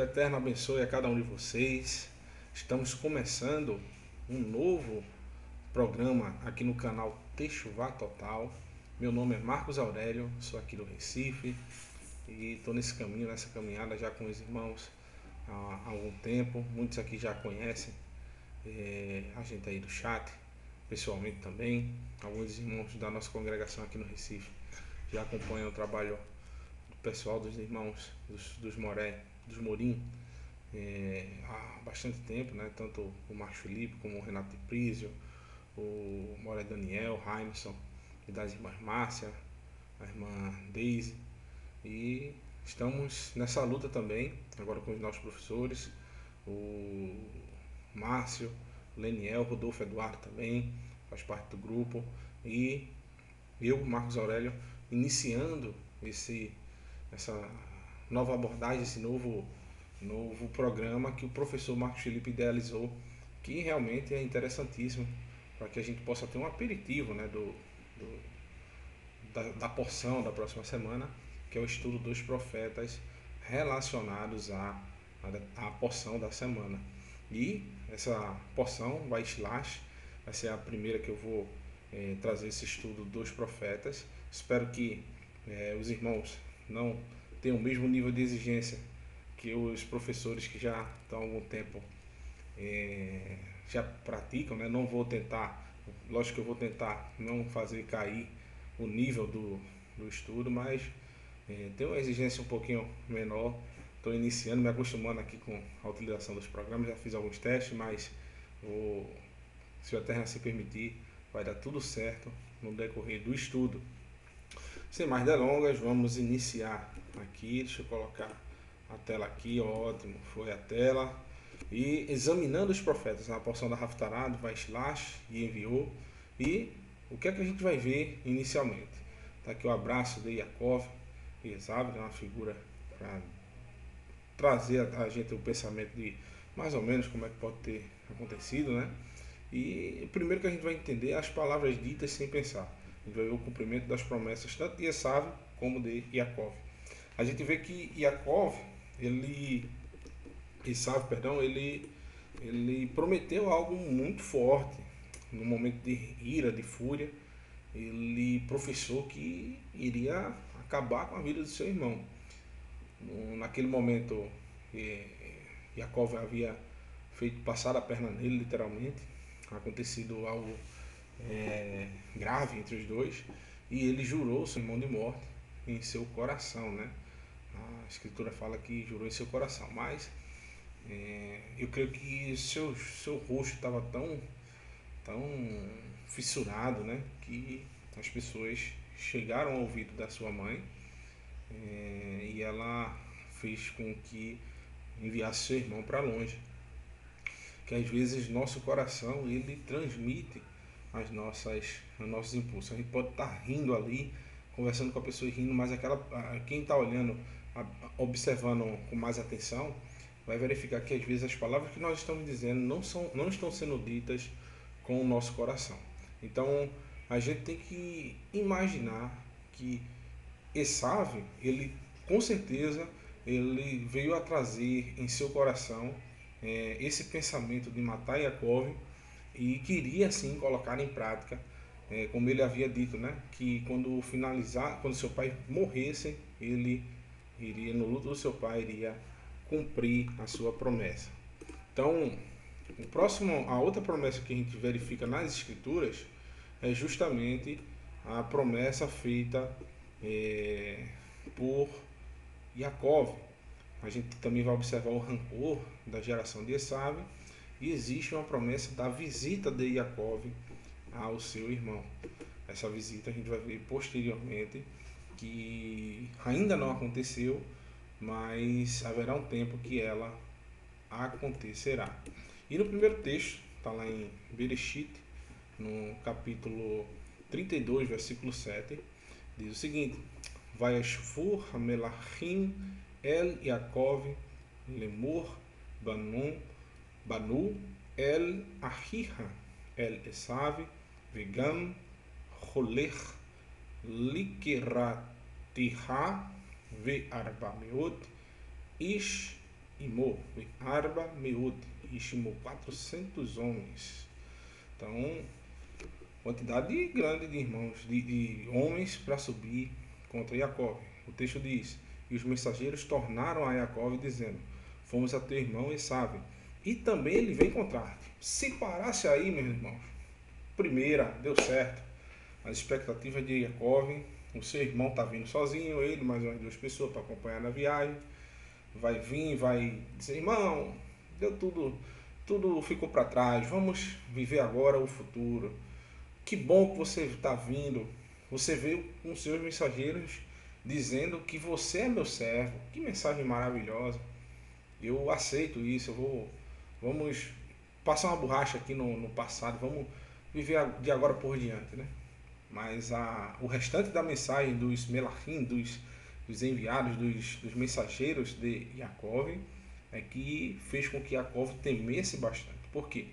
Eterno abençoe a cada um de vocês. Estamos começando um novo programa aqui no canal Techuvá Total. Meu nome é Marcos Aurélio, sou aqui do Recife e estou nesse caminho, nessa caminhada já com os irmãos há algum tempo. Muitos aqui já conhecem a gente aí do chat, pessoalmente também. Alguns irmãos da nossa congregação aqui no Recife já acompanham o trabalho do pessoal, dos irmãos dos Moré, dos Morim, há bastante tempo, né? Tanto o Marcos Felipe como o Renato de Prísio, o Moré Daniel, o Heimerson, e das irmãs Márcia, a irmã Deise. E estamos nessa luta também, agora com os nossos professores, o Márcio, o Leniel, o Rodolfo Eduardo também, faz parte do grupo. E eu, Marcos Aurélio, iniciando essa nova abordagem, esse novo programa que o professor Marcos Felipe idealizou, que realmente é interessantíssimo para que a gente possa ter um aperitivo, né, da porção da próxima semana, que é o estudo dos profetas relacionados à porção da semana. E essa porção vai ser a primeira que eu vou trazer esse estudo dos profetas. Espero que os irmãos não tenham o mesmo nível de exigência que os professores que já estão há algum tempo já praticam, né? Não vou tentar, lógico que eu vou tentar não fazer cair o nível do estudo, mas tem uma exigência um pouquinho menor. Estou iniciando, me acostumando aqui com a utilização dos programas, já fiz alguns testes, mas se o Eterno assim permitir, vai dar tudo certo no decorrer do estudo. Sem mais delongas, vamos iniciar aqui. Deixa eu colocar a tela aqui, ótimo, foi a tela. E examinando os profetas na porção da Haftarah, do Vaishlash e enviou. E o que é que a gente vai ver inicialmente? Está aqui o abraço de Yaakov e Esav, uma figura para trazer a gente o pensamento de mais ou menos como é que pode ter acontecido, né? E o primeiro que a gente vai entender é as palavras ditas sem pensar. A gente vai ver o cumprimento das promessas tanto de Esav como de Yaakov. A gente vê que Esav, ele prometeu algo muito forte no momento de ira, de fúria. Ele professou que iria acabar com a vida do seu irmão. Naquele momento, Yaakov havia feito passar a perna nele, literalmente. Acontecido algo grave entre os dois, e ele jurou seu irmão de morte em seu coração, né? A escritura fala que jurou em seu coração, mas eu creio que seu rosto estava tão fissurado, né, que as pessoas chegaram ao ouvido da sua mãe e ela fez com que enviasse seu irmão para longe. Que às vezes nosso coração ele transmite os nossos impulsos. A gente pode estar rindo ali, conversando com a pessoa e rindo, mas quem está olhando, observando com mais atenção, vai verificar que às vezes as palavras que nós estamos dizendo não estão sendo ditas com o nosso coração. Então a gente tem que imaginar que Esav, ele com certeza ele veio a trazer em seu coração esse pensamento de matar Yaakov e queria sim colocar em prática, como ele havia dito, né, que quando seu pai morresse, ele iria, no luto do seu pai, iria cumprir a sua promessa. Então, a outra promessa que a gente verifica nas escrituras é justamente a promessa feita por Yaakov. A gente também vai observar o rancor da geração de Esav e existe uma promessa da visita de Yaakov ao seu irmão. Essa visita a gente vai ver posteriormente, que ainda não aconteceu, mas haverá um tempo que ela acontecerá. E no primeiro texto, está lá em Bereshit, no capítulo 32, versículo 7, diz o seguinte: Vayashvur hamelachim el Yaakov lemur banu el ahiha el Esav vegam holech likiratiha ve arbameot ish Imô, Arba Meud, e estimou 400 homens. Então, quantidade grande de irmãos, de homens para subir contra Jacó. O texto diz: e os mensageiros tornaram a Jacó dizendo: fomos a teu irmão Esaú, e também ele vem encontrar-te. Se parasse aí, meus irmãos, primeira, deu certo. As expectativas de Jacó, o seu irmão está vindo sozinho, ele mais umas 2 pessoas para acompanhar na viagem. Vai vir, vai dizer: irmão, deu tudo ficou para trás, vamos viver agora o futuro. Que bom que você está vindo. Você veio com seus mensageiros dizendo que você é meu servo. Que mensagem maravilhosa. Eu aceito isso. Vamos passar uma borracha aqui no passado. Vamos viver de agora por diante, né? Mas o restante da mensagem dos melachim, dos enviados, dos mensageiros de Jacó, é que fez com que Jacó temesse bastante. Por quê?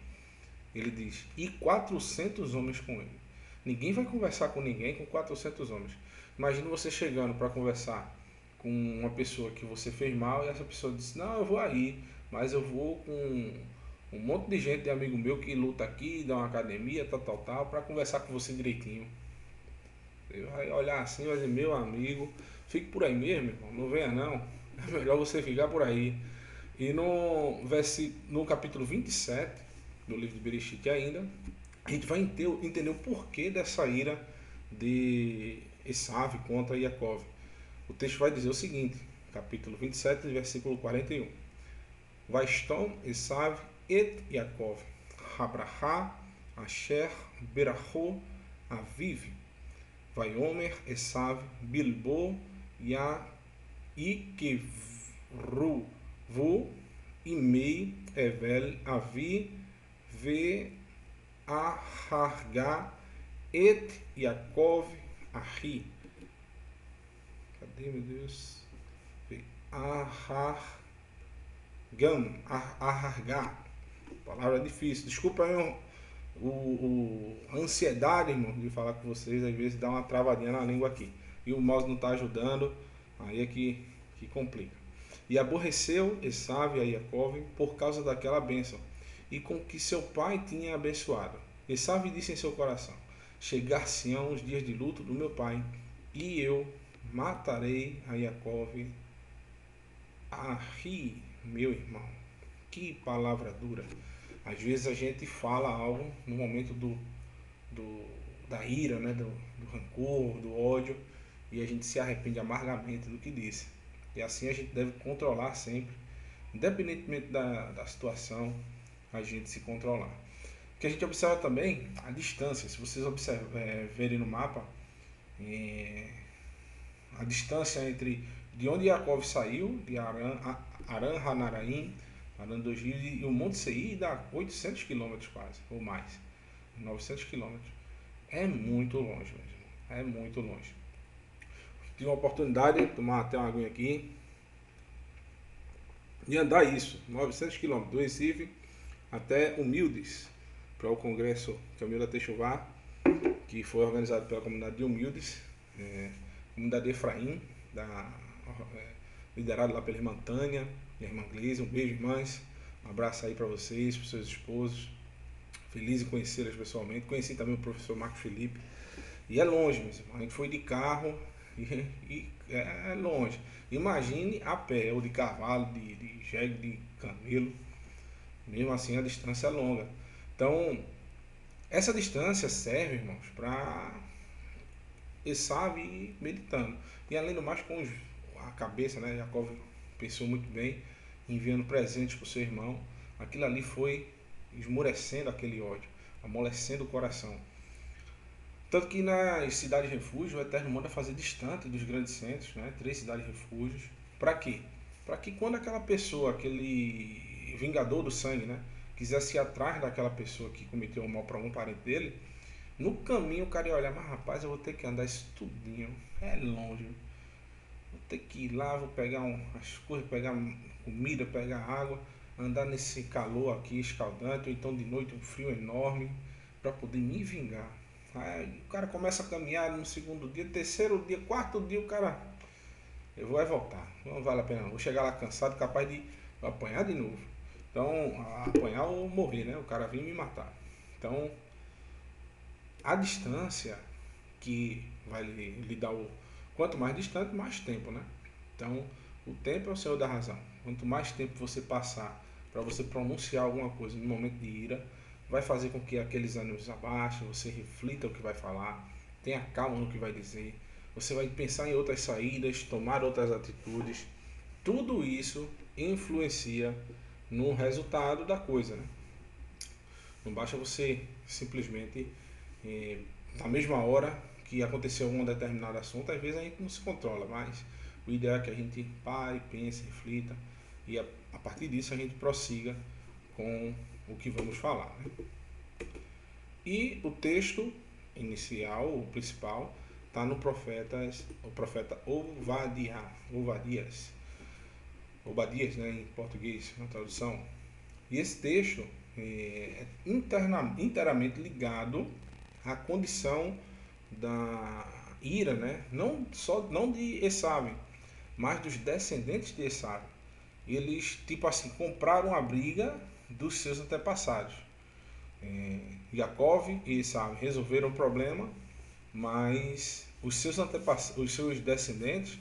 Ele diz: e 400 homens com ele. Ninguém vai conversar com ninguém com 400 homens. Imagina você chegando para conversar com uma pessoa que você fez mal e essa pessoa diz: não, eu vou aí, mas eu vou com um monte de gente, de amigo meu que luta aqui, dá uma academia, tal, para conversar com você direitinho. Ele vai olhar assim e vai dizer: meu amigo, fique por aí mesmo, irmão, não venha não. É melhor você ficar por aí. E no capítulo 27 do livro de Bereshit ainda, a gente vai entender o porquê dessa ira de Esaú contra Jacó. O texto vai dizer o seguinte, capítulo 27, versículo 41. Vaistom Esaú et Jacó, Abrahá, Asher, Berachô, Aviv, Vaiomer, Esaú, Bilbo, Ikevru, Imei, Evel, Avi, Ahargá, et Yaakov, Ahi. Cadê, meu Deus? Ahargá. Palavra difícil. Desculpa aí a ansiedade, irmão, de falar com vocês. Às vezes dá uma travadinha na língua aqui. E o mouse não está ajudando. Aí é que complica. E aborreceu Esaú a Jacó por causa daquela bênção, e com que seu pai tinha abençoado. Esaú disse em seu coração: chegar-se-ão os dias de luto do meu pai, e eu matarei a Jacó, Ahi, meu irmão. Que palavra dura. Às vezes a gente fala algo no momento da ira, né? do rancor, do ódio, e a gente se arrepende amargamente do que disse. E assim a gente deve controlar sempre, independentemente da situação, a gente se controlar. O que a gente observa também, a distância. Se vocês verem no mapa, a distância entre de onde Jacó saiu, de Aran Hanaraim, Aran dos Rios, e o Monte Seir dá 800 quilômetros quase, ou mais, 900 quilômetros. É muito longe, mesmo. É muito longe. Tive uma oportunidade de tomar até uma aguinha aqui e andar isso, 900 quilômetros, do Recife até Humildes, para o congresso Camila Techuvá, que foi organizado pela comunidade de Humildes, comunidade de Efraim, liderado lá pela irmã Tânia e a irmã Gleise. Um beijo, irmãs, um abraço aí para vocês, para os seus esposos, feliz em conhecê-las pessoalmente. Conheci também o professor Marcos Felipe, e é longe mesmo, a gente foi de carro e é longe. Imagine a pé, ou de cavalo, de jegue, de camelo. Mesmo assim a distância é longa. Então, essa distância serve, irmãos, para Esaú ir meditando. E além do mais, com a cabeça, né? Jacó pensou muito bem, enviando presentes para o seu irmão. Aquilo ali foi esmorecendo aquele ódio, amolecendo o coração. Tanto que nas cidades refúgio, o Eterno manda fazer distante dos grandes centros, né? 3 cidades refúgios. Para quê? Para que quando aquela pessoa, aquele vingador do sangue, né, quisesse ir atrás daquela pessoa que cometeu o mal para um parente dele, no caminho o cara ia olhar: mas rapaz, eu vou ter que andar isso tudinho, é longe, vou ter que ir lá, vou pegar as coisas, pegar comida, pegar água, andar nesse calor aqui escaldante, ou então de noite um frio enorme, para poder me vingar. Aí o cara começa a caminhar no segundo dia, terceiro dia, quarto dia, o cara: eu vou voltar, não vale a pena não. Vou chegar lá cansado, capaz de apanhar de novo. Então, apanhar ou morrer, né? O cara vem me matar. Então, a distância que vai lhe dar o... Quanto mais distante, mais tempo, né? Então, o tempo é o senhor da razão. Quanto mais tempo você passar para você pronunciar alguma coisa no momento de ira, vai fazer com que aqueles ânimos abaixem, você reflita o que vai falar, tenha calma no que vai dizer, você vai pensar em outras saídas, tomar outras atitudes. Tudo isso influencia no resultado da coisa, né? Não basta você simplesmente, na mesma hora que aconteceu um determinado assunto, às vezes a gente não se controla, mas o ideal é que a gente pare, pense, reflita e a partir disso a gente prossiga com o que vamos falar, né? E o texto inicial, o principal, está no profeta Obadias, né, em português, na tradução. E esse texto é inteiramente ligado à condição da ira, né? Não de Esaú, mas dos descendentes de Esaú. Eles, tipo assim, compraram a briga dos seus antepassados. Jacó e Esaú resolveram o problema, mas os seus descendentes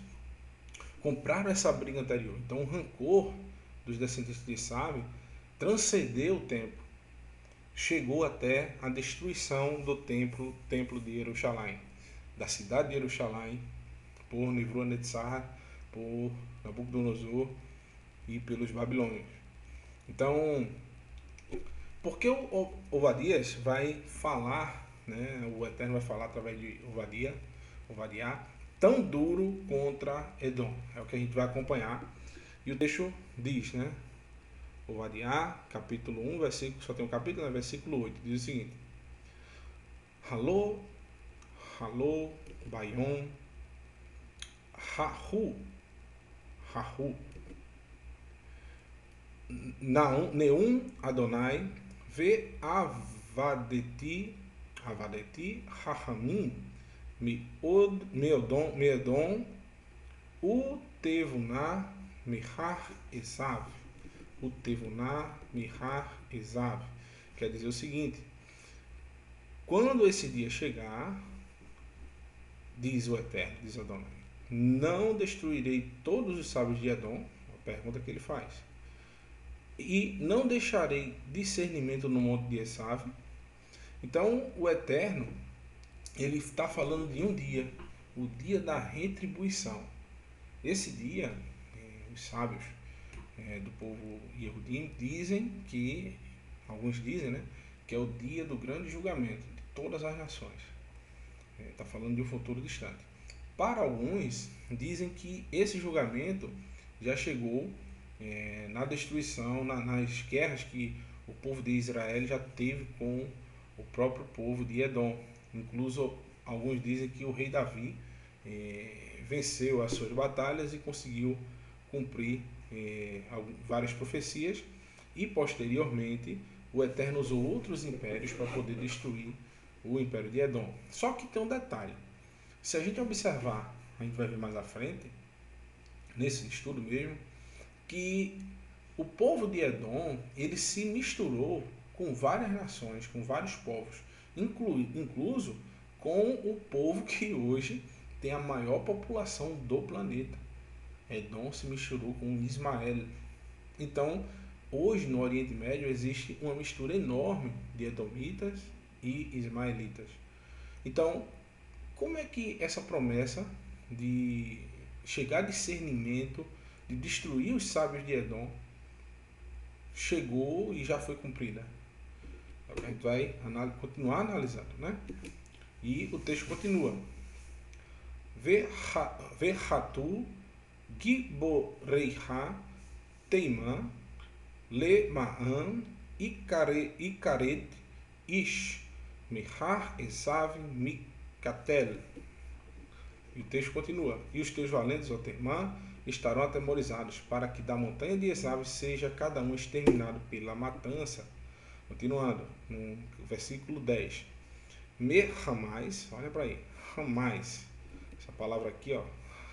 compraram essa briga anterior. Então o rancor dos descendentes de Esaú transcendeu o tempo, chegou até a destruição do templo de Jerusalém, da cidade de Jerusalém, por Nebuchadnezzar, por Nabucodonosor e pelos babilônios. Então, por que o Obadias vai falar, né, o Eterno vai falar através de Obadiah, tão duro contra Edom? É o que a gente vai acompanhar. E o texto diz, né? Obadiah, capítulo 1, versículo, só tem um capítulo, né, versículo 8, diz o seguinte: Halô, halô, Baion, Rahu, Neum Adonai, Ve Avadeti, Rahamim, Meodon, Utevunah, Mihar Esav. Utevunah, Mihar Esav. Quer dizer o seguinte: quando esse dia chegar, diz o Eterno, diz Adonai, não destruirei todos os sábios de Edom, a pergunta que ele faz, e não deixarei discernimento no monte de Esav. Então o Eterno, ele está falando de um dia, o dia da retribuição. Esse dia, os sábios do povo Yehudim dizem que, alguns dizem, né, que é o dia do grande julgamento de todas as nações. Está falando de um futuro distante. Para alguns, dizem que esse julgamento já chegou na destruição, nas guerras que o povo de Israel já teve com o próprio povo de Edom. Incluso, alguns dizem que o rei Davi venceu as suas batalhas e conseguiu cumprir várias profecias, e posteriormente o Eterno usou outros impérios para poder destruir o império de Edom. Só que tem um detalhe: se a gente observar, a gente vai ver mais à frente, nesse estudo mesmo, que o povo de Edom, ele se misturou com várias nações, com vários povos, incluso com o povo que hoje tem a maior população do planeta. Edom se misturou com Ismael. Então, hoje no Oriente Médio existe uma mistura enorme de edomitas e ismaelitas. Então, como é que essa promessa de chegar a discernimento, de destruir os sábios de Edom, chegou e já foi cumprida? A gente vai continuar analisando, né? E o texto continua: Verhatu Giboreiha Teimã Lema'an Ikaret Ish Mihar Esav Mikatel. E o texto continua: e os teus valentes, ó Teimã, estarão atemorizados, para que da montanha de Esav seja cada um exterminado pela matança. Continuando, no versículo 10. Me ramais, olha para aí, ramais, essa palavra aqui, ó,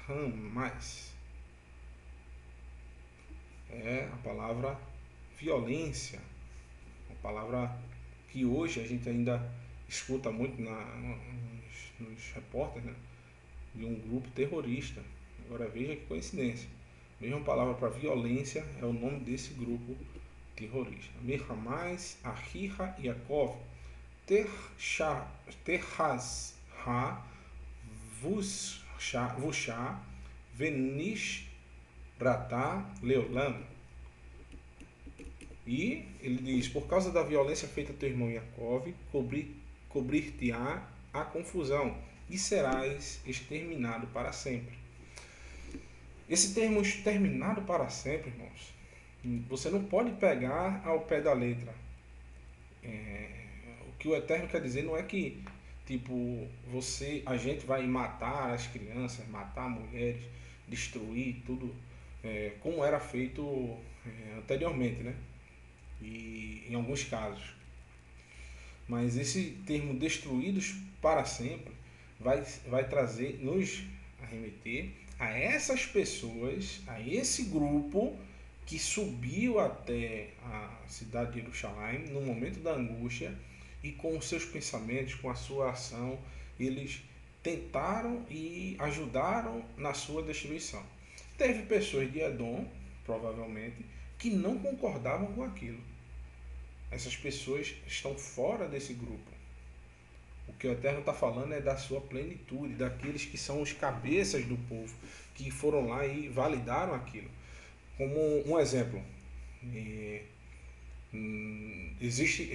ramais. é a palavra violência, uma palavra que hoje a gente ainda escuta muito nos repórteres, né, de um grupo terrorista. Agora veja que coincidência. A mesma palavra para violência é o nome desse grupo terrorista. Milhamais Ahiha Yaakov Terhaz Ha Vusha Venish Ratá Leolam. E ele diz: por causa da violência feita a teu irmão Yaakov, cobrir-te-á a confusão e serás exterminado para sempre. Esse termo exterminado para sempre, irmãos, você não pode pegar ao pé da letra. O que o Eterno quer dizer não é que tipo a gente vai matar as crianças, matar mulheres, destruir tudo, como era feito anteriormente, né? E em alguns casos. Mas esse termo destruídos para sempre vai trazer, nos arremeter a essas pessoas, a esse grupo que subiu até a cidade de Jerusalém no momento da angústia e com os seus pensamentos, com a sua ação, eles tentaram e ajudaram na sua destruição. Teve pessoas de Edom, provavelmente, que não concordavam com aquilo. Essas pessoas estão fora desse grupo. O que o Eterno está falando é da sua plenitude, daqueles que são os cabeças do povo, que foram lá e validaram aquilo. Como um exemplo, existe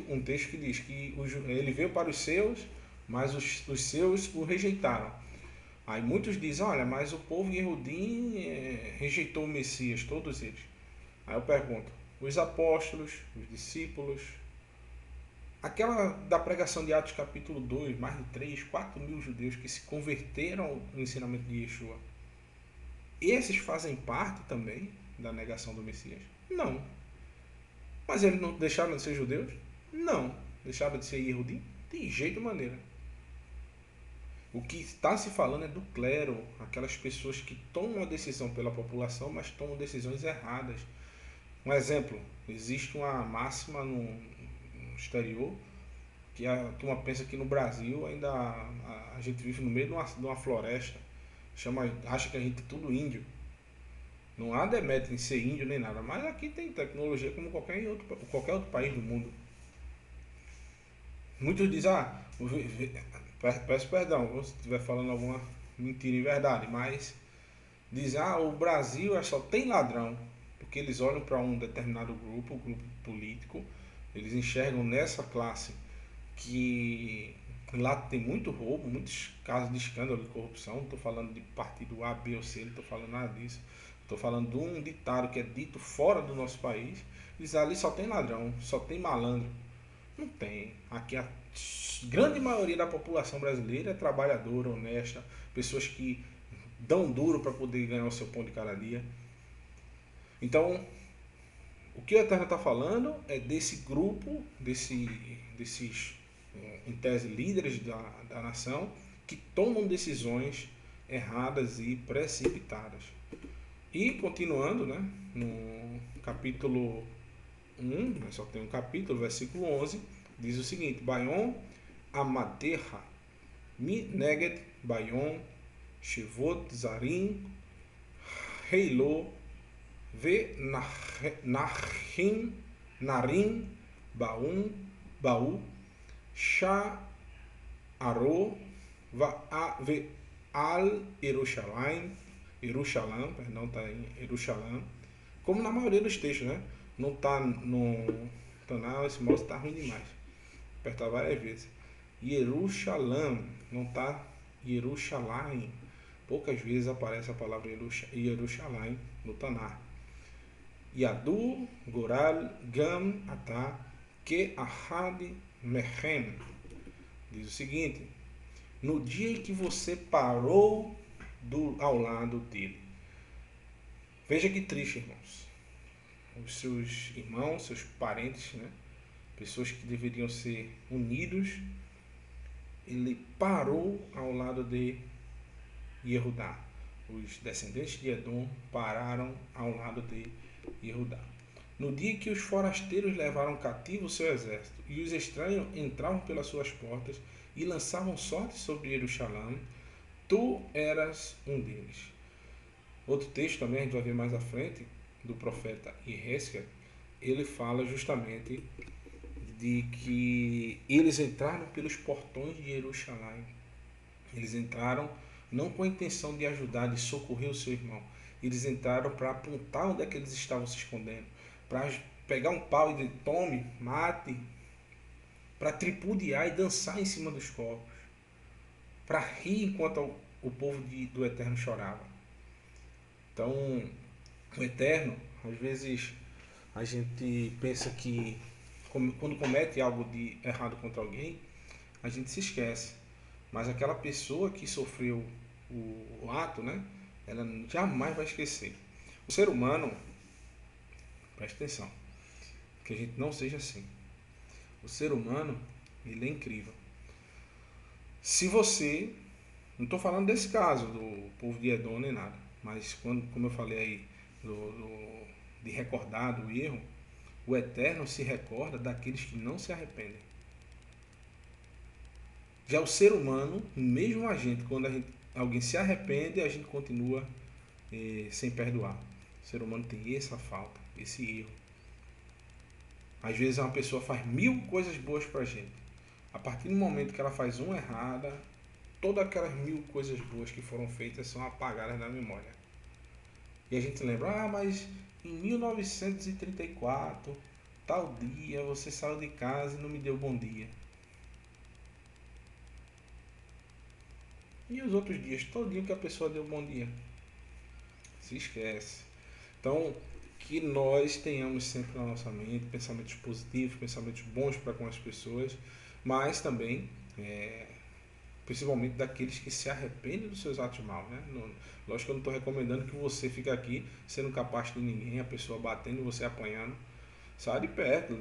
um texto que diz que ele veio para os seus, mas os seus o rejeitaram. Aí muitos dizem: olha, mas o povo Yehudim rejeitou o Messias, todos eles. Aí eu pergunto: os apóstolos, os discípulos, aquela da pregação de Atos capítulo 2, mais de 3, 4 mil judeus que se converteram no ensinamento de Yeshua, esses fazem parte também da negação do Messias? Não. Mas eles não deixaram de ser judeus? Não. Deixaram de ser Yehudim? De jeito maneira. O que está se falando é do clero, aquelas pessoas que tomam a decisão pela população, mas tomam decisões erradas. Um exemplo, existe uma máxima no exterior que a turma pensa que no Brasil ainda a gente vive no meio de uma floresta, acha que a gente é tudo índio. Não há demérito em ser índio nem nada, mas aqui tem tecnologia como qualquer outro país do mundo. Muitos dizem: peço perdão se estiver falando alguma mentira em verdade, mas dizem: o Brasil só tem ladrão, porque eles olham para um determinado grupo, um grupo político, eles enxergam nessa classe que lá tem muito roubo, muitos casos de escândalo de corrupção. Não estou falando de partido A, B ou C, não estou falando nada disso. Estou falando de um ditado que é dito fora do nosso país. Diz: ali só tem ladrão, só tem malandro. Não tem. Aqui a grande maioria da população brasileira é trabalhadora, honesta, pessoas que dão duro para poder ganhar o seu pão de cada dia. Então, o que o Eterno está falando é desse grupo, desses, em tese, líderes da nação, que tomam decisões erradas e precipitadas. E continuando, né, no capítulo 1, só tem um capítulo, versículo 11, diz o seguinte: Bayon Amaterra Mi Neged Bayon Shivot Zarim Heilo Ve Nachim Narim Baú Sha'aro Ve Al Yerushalayim, perdão, está em Jerusalém, como na maioria dos textos, né? Não está no Taná, esse mouse está ruim demais. Apertar várias vezes. Jerusalém, não está Jerusalém. Poucas vezes aparece a palavra Jerusalém no Taná. Yadu Goral Gam Ata Ke Ahad Mechem. Diz o seguinte: no dia em que você parou ao lado dele. Veja que triste, irmãos. Os seus irmãos, seus parentes, né? Pessoas que deveriam ser unidos, ele parou ao lado de Yehudá. os descendentes de Edom pararam ao lado de Judá. No dia que os forasteiros levaram cativo o seu exército e os estranhos entravam pelas suas portas e lançavam sorte sobre Jerusalém, tu eras um deles. Outro texto também, a gente vai ver mais à frente, do profeta Iesquel, ele fala justamente de que eles entraram pelos portões de Jerusalém. Eles entraram não com a intenção de ajudar, de socorrer o seu irmão. Eles entraram para apontar onde é que eles estavam se escondendo, para pegar um pau e dizer, tome, mate, para tripudiar e dançar em cima dos corpos, para rir enquanto o povo do Eterno chorava. Então, o Eterno, às vezes a gente pensa que quando comete algo de errado contra alguém, a gente se esquece. Mas aquela pessoa que sofreu o ato, né, ela jamais vai esquecer. O ser humano, preste atenção, que a gente não seja assim. O ser humano, ele é incrível. Se você, não estou falando desse caso do povo de Edom nem nada, mas como eu falei aí, de recordar do erro, o Eterno se recorda daqueles que não se arrependem. Já o ser humano, mesmo a gente, quando alguém se arrepende, a gente continua sem perdoar. O ser humano tem essa falta, esse erro. Às vezes uma pessoa faz 1000 coisas boas pra gente. A partir do momento que ela faz uma errada, todas aquelas 1000 coisas boas que foram feitas são apagadas da memória. E a gente lembra, mas em 1934, tal dia, você saiu de casa e não me deu bom dia. E os outros dias, todo dia que a pessoa deu bom dia? Se esquece. Então, que nós tenhamos sempre na nossa mente pensamentos positivos, pensamentos bons para com as pessoas, mas também, principalmente daqueles que se arrependem dos seus atos maus. Né? Lógico que eu não estou recomendando que você fique aqui sendo capaz de ninguém, a pessoa batendo e você apanhando. Sai de perto,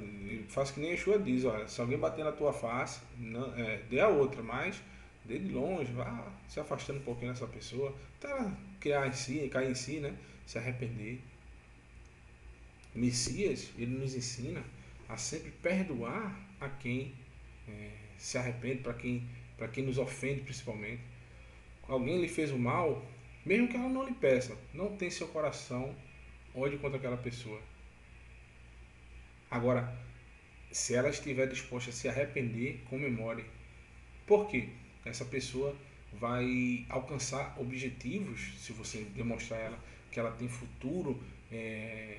faz que nem a Yeshua diz, olha, se alguém bater na tua face, não, dê a outra, mas dê de longe, vá se afastando um pouquinho dessa pessoa, até ela cair em si, né? Se arrepender. O Messias, ele nos ensina a sempre perdoar a quem se arrepende, para quem nos ofende principalmente. Alguém lhe fez o mal, mesmo que ela não lhe peça, não tem seu coração ódio contra aquela pessoa. Agora, se ela estiver disposta a se arrepender, comemore. Por quê? Essa pessoa vai alcançar objetivos, se você demonstrar a ela que ela tem futuro,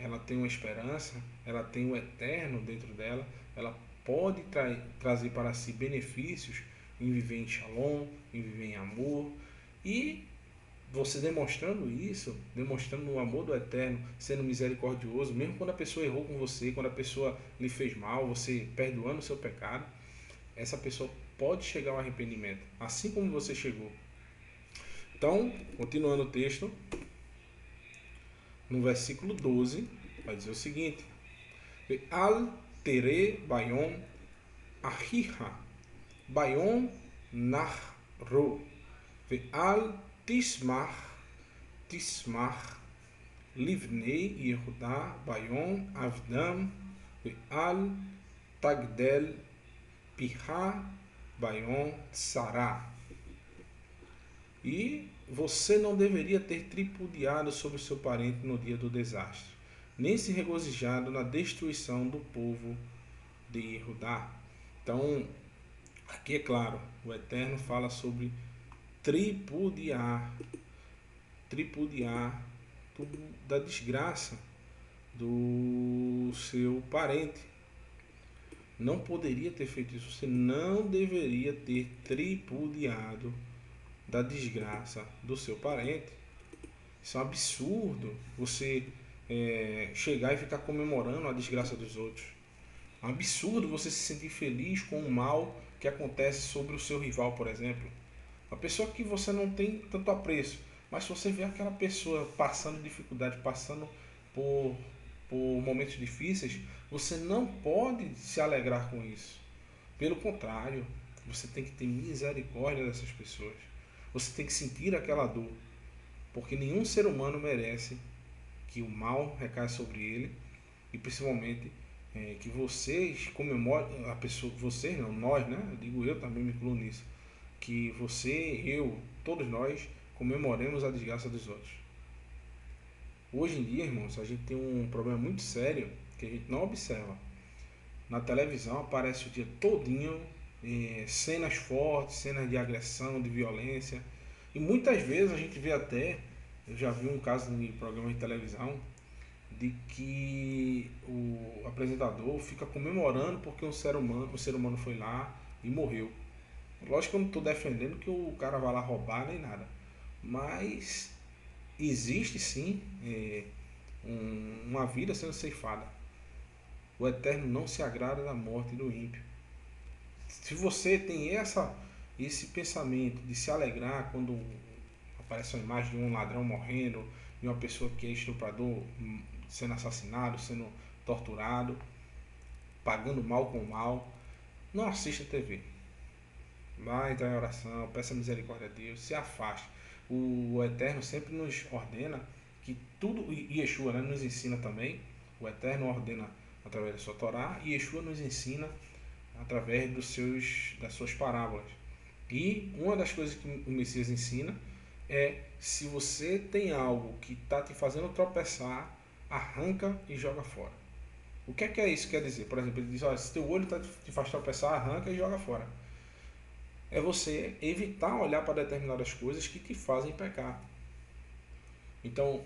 ela tem uma esperança, ela tem o eterno dentro dela, ela pode trazer para si benefícios em viver em shalom, em viver em amor. E você demonstrando isso, demonstrando o amor do Eterno, sendo misericordioso, mesmo quando a pessoa errou com você, quando a pessoa lhe fez mal, você perdoando o seu pecado, essa pessoa pode chegar ao arrependimento, assim como você chegou. Então, continuando o texto, no versículo 12, vai dizer o seguinte: Al tere bayon ahiha, bayon nahro, al tismach livnei Yehudá bayon avdam, al tagdel piha bayon tsará. E você não deveria ter tripudiado sobre o seu parente no dia do desastre, nem se regozijado na destruição do povo de Judá. Então, aqui é claro, o Eterno fala sobre tripudiar da desgraça do seu parente. Não poderia ter feito isso, você não deveria ter tripudiado da desgraça do seu parente. Isso é um absurdo, você chegar e ficar comemorando a desgraça dos outros. É um absurdo você se sentir feliz com o mal que acontece sobre o seu rival, por exemplo. Uma pessoa que você não tem tanto apreço, mas se você vê aquela pessoa passando dificuldade, passando por momentos difíceis, você não pode se alegrar com isso. Pelo contrário, você tem que ter misericórdia dessas pessoas. Você tem que sentir aquela dor, porque nenhum ser humano merece que o mal recaia sobre ele, e principalmente que vocês comemorem, a pessoa, vocês não, nós, né? Eu digo, eu também me incluo nisso, que você, eu, todos nós comemoremos a desgraça dos outros. Hoje em dia, irmãos, a gente tem um problema muito sério que a gente não observa. Na televisão aparece o dia todinho cenas fortes, cenas de agressão, de violência. E muitas vezes a gente vê até, eu já vi um caso em programa de televisão, de que o apresentador fica comemorando porque um ser humano foi lá e morreu. Lógico que eu não estou defendendo que o cara vá lá roubar nem nada, mas existe sim uma vida sendo ceifada. O Eterno não se agrada da morte do ímpio. Se você tem esse pensamento de se alegrar quando aparece uma imagem de um ladrão morrendo, de uma pessoa que é estuprador sendo assassinado, sendo torturado, pagando mal com mal, não assista TV. Vai entrar em oração, peça misericórdia a Deus, se afaste. O Eterno sempre nos ordena que tudo, e Yeshua, né, nos ensina também, o Eterno ordena através da sua Torá, e Yeshua nos ensina através das suas parábolas. E uma das coisas que o Messias ensina é: se você tem algo que está te fazendo tropeçar, arranca e joga fora. O que é isso que quer dizer? Por exemplo, ele diz: olha, se teu olho te faz tropeçar, arranca e joga fora. É você evitar olhar para determinadas coisas que te fazem pecar. Então,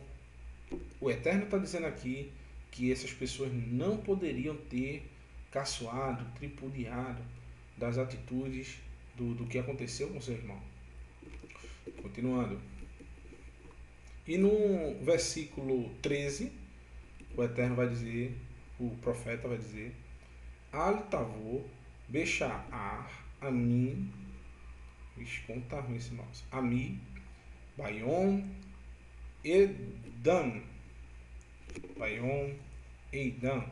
o Eterno está dizendo aqui que essas pessoas não poderiam ter caçoado, tripudiado das atitudes do que aconteceu com seu irmão. Continuando. E no versículo 13, o Eterno vai dizer, o profeta vai dizer: Al-Tavô, Becha'ar, Amin, conta ruim esse mouse, Ami, Bayon, Edam, Bayon, Eidam,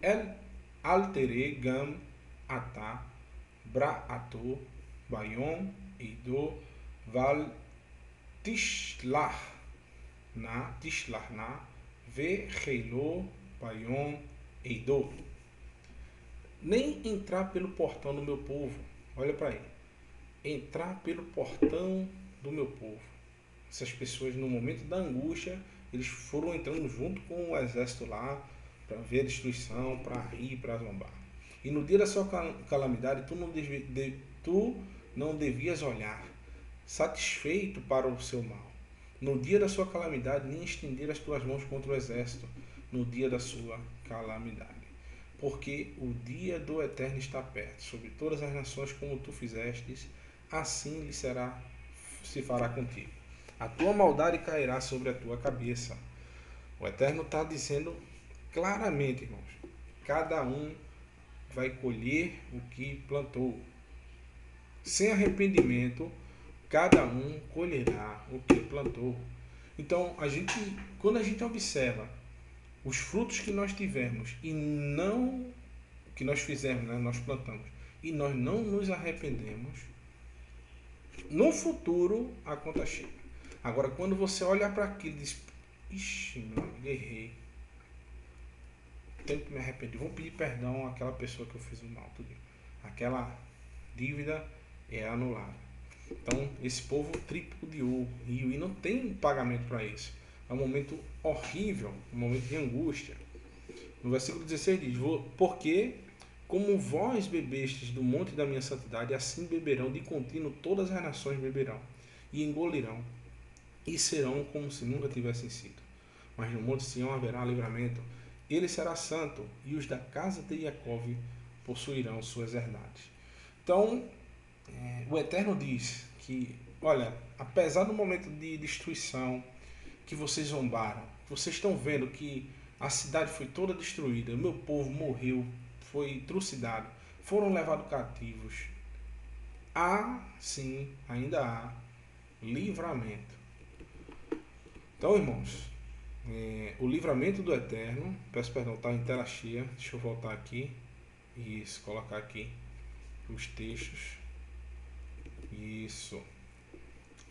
El Altere, Gam, Atá, Bra'ato, Bayon, Eido, Val, Tishlah, na, Ve, Reilo, Bayon, Eido. Nem entrar pelo portão do meu povo. Olha para aí. Entrar pelo portão do meu povo. Essas pessoas, no momento da angústia, eles foram entrando junto com o exército lá para ver a destruição, para rir, para zombar. E no dia da sua calamidade, tu não devias olhar satisfeito para o seu mal. No dia da sua calamidade, nem estender as tuas mãos contra o exército. No dia da sua calamidade. Porque o dia do Eterno está perto. Sobre todas as nações como tu fizestes, assim se fará contigo. A tua maldade cairá sobre a tua cabeça. O Eterno está dizendo claramente, irmãos, cada um vai colher o que plantou. Sem arrependimento, cada um colherá o que plantou. Então, quando a gente observa os frutos que nós tivemos e não que nós fizemos, né, nós plantamos, e nós não nos arrependemos, no futuro a conta chega. Agora, quando você olha para aquilo e diz: ixi, meu amigo, errei, tenho que me arrepender, vou pedir perdão àquela pessoa que eu fiz o mal, tudo. Aquela dívida é anulada. Então, esse povo tripudiou e não tem pagamento para isso. É um momento horrível, um momento de angústia. No versículo 16 diz: porque como vós bebestes do monte da minha santidade, assim beberão de contínuo todas as nações beberão, e engolirão, e serão como se nunca tivessem sido. Mas no monte Sião haverá livramento, ele será santo, e os da casa de Jacó possuirão suas herdades. Então, o Eterno diz que, olha, apesar do momento de destruição que vocês zombaram, vocês estão vendo que a cidade foi toda destruída, meu povo morreu, foi trucidado, foram levados cativos. Há, sim, ainda há livramento. Então, irmãos, o livramento do Eterno, peço perdão, está em tela cheia, deixa eu voltar aqui, isso, colocar aqui os textos, isso.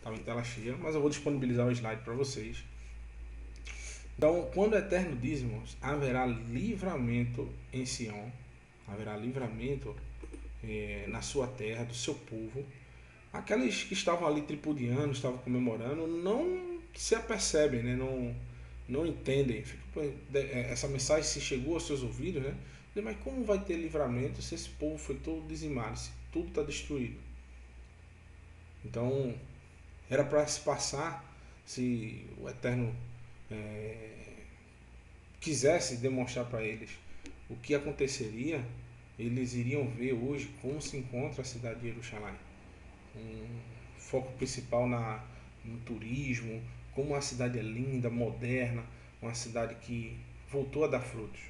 estava em tela cheia, mas eu vou disponibilizar o slide para vocês. Então, quando o Eterno diz, irmãos, haverá livramento em Sião, haverá livramento na sua terra, do seu povo. Aqueles que estavam ali tripudiando, estavam comemorando, não se apercebem, né? Não entendem. Essa mensagem se chegou aos seus ouvidos, né? Mas como vai ter livramento se esse povo foi todo dizimado, se tudo está destruído? Então, era para se passar, se o Eterno quisesse demonstrar para eles o que aconteceria, eles iriam ver hoje como se encontra a cidade de Jerusalém. Um foco principal no turismo, como a cidade é linda, moderna, uma cidade que voltou a dar frutos.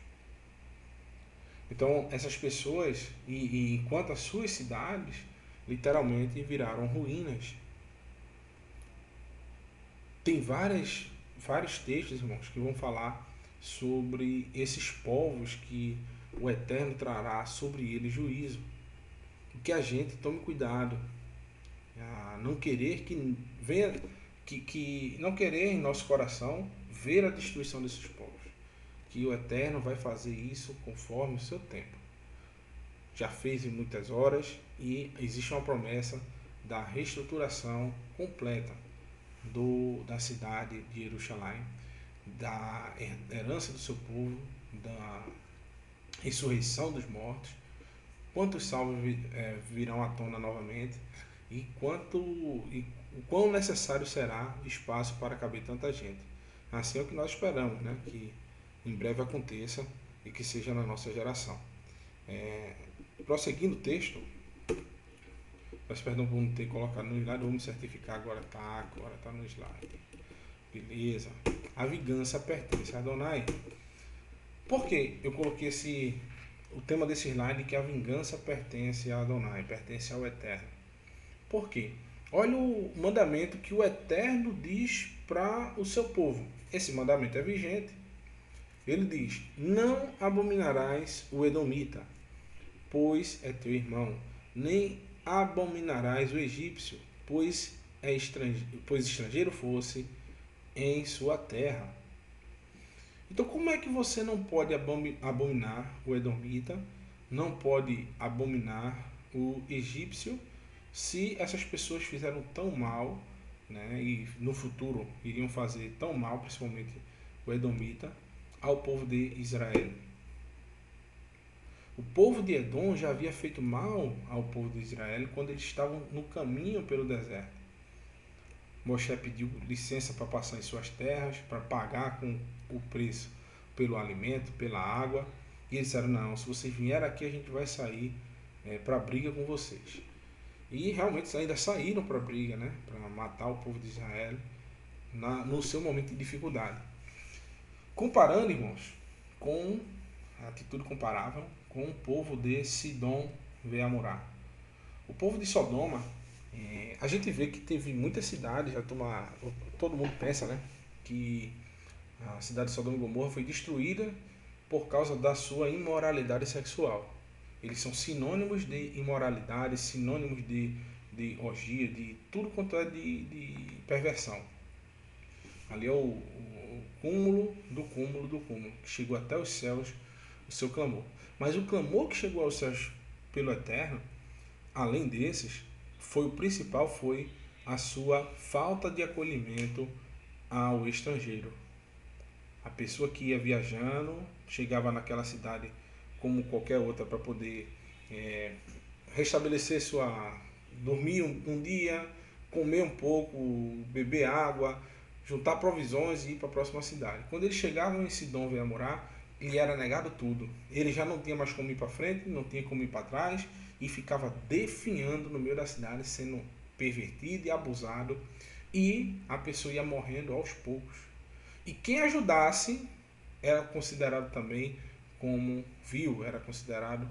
Então, essas pessoas, e enquanto as suas cidades, literalmente viraram ruínas. Tem vários textos, irmãos, que vão falar sobre esses povos que o Eterno trará sobre eles juízo. Que a gente tome cuidado a não querer que venha, que não querer em nosso coração ver a destruição desses povos. Que o Eterno vai fazer isso conforme o seu tempo. Já fez em muitas horas e existe uma promessa da reestruturação completa da cidade de Jerusalém, da herança do seu povo, da ressurreição dos mortos, quantos salvos virão à tona novamente e o quão necessário será espaço para caber tanta gente. Assim é o que nós esperamos, né? Que em breve aconteça e que seja na nossa geração. Prosseguindo o texto, peço perdão por não ter colocado no slide, vou me certificar agora está no slide. Beleza. A vingança pertence a Adonai. Por que eu coloquei o tema desse slide, que a vingança pertence a Adonai, pertence ao Eterno? Por quê? Olha o mandamento que o Eterno diz para o seu povo. Esse mandamento é vigente. Ele diz: não abominarás o Edomita, pois é teu irmão, nem abominarás o egípcio, pois estrangeiro fosse em sua terra. Então, como é que você não pode abominar o Edomita, não pode abominar o egípcio, se essas pessoas fizeram tão mal, né, e no futuro iriam fazer tão mal, principalmente o Edomita, ao povo de Israel? O povo de Edom já havia feito mal ao povo de Israel quando eles estavam no caminho pelo deserto. Moshe pediu licença para passar em suas terras, para pagar com o preço pelo alimento, pela água. E eles disseram: não, se vocês vierem aqui, a gente vai sair para a briga com vocês. E realmente ainda saíram para a briga, né, para matar o povo de Israel no seu momento de dificuldade. Comparando, irmãos, com a atitude comparável com o povo de Sidom e Amorá. O povo de Sodoma, a gente vê que teve muitas cidades, todo mundo pensa, né, que a cidade de Sodoma e Gomorra foi destruída por causa da sua imoralidade sexual. Eles são sinônimos de imoralidade, sinônimos de orgia, de tudo quanto é de perversão. Ali é o cúmulo do cúmulo do cúmulo, que chegou até os céus o seu clamor. Mas o clamor que chegou aos céus pelo Eterno, além desses, o principal foi a sua falta de acolhimento ao estrangeiro. A pessoa que ia viajando, chegava naquela cidade como qualquer outra para poder restabelecer dormir um dia, comer um pouco, beber água, juntar provisões e ir para a próxima cidade. Quando eles chegavam em Sidom e Amorá, ele era negado tudo. Ele já não tinha mais como ir para frente, não tinha como ir para trás e ficava definhando no meio da cidade, sendo pervertido e abusado, e a pessoa ia morrendo aos poucos. E quem ajudasse era considerado também como vil, era considerado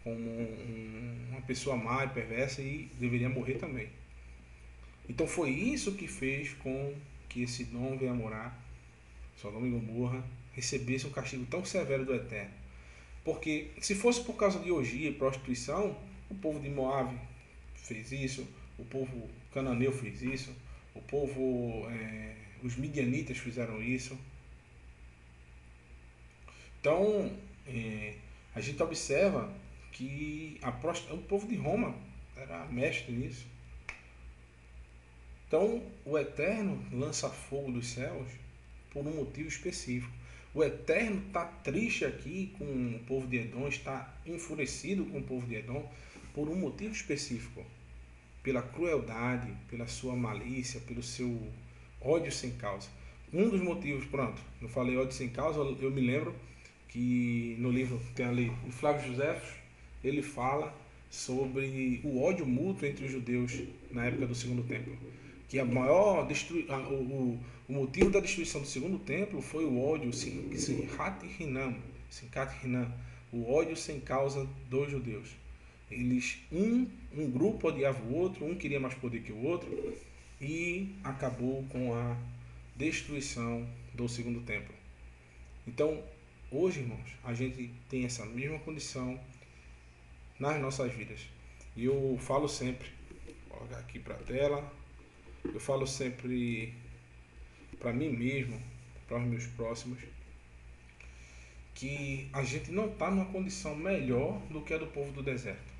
como uma pessoa má e perversa e deveria morrer também. Então foi isso que fez com que Sidom e Amorá, Sodoma e Gomorra, recebesse um castigo tão severo do Eterno. Porque se fosse por causa de orgia e prostituição, o povo de Moabe fez isso, o povo cananeu fez isso, O povo, os midianitas fizeram isso. Então, a gente observa que o povo de Roma era mestre nisso. Então, o Eterno lança fogo dos céus por um motivo específico. O Eterno está triste aqui com o povo de Edom, está enfurecido com o povo de Edom por um motivo específico. Pela crueldade, pela sua malícia, pelo seu ódio sem causa. Um dos motivos, pronto, eu falei ódio sem causa, eu me lembro que no livro tem ali o Flávio Joséfo, ele fala sobre o ódio mútuo entre os judeus na época do Segundo Templo. Que a maior o motivo da destruição do Segundo Templo foi o ódio, Sincat Hinam, o ódio sem causa dos judeus. Eles, um grupo odiava o outro, um queria mais poder que o outro, e acabou com a destruição do Segundo Templo. Então, hoje, irmãos, a gente tem essa mesma condição nas nossas vidas. E eu falo sempre, vou olhar aqui para a tela, eu falo sempre para mim mesmo, para os meus próximos, que a gente não está numa condição melhor do que a do povo do deserto.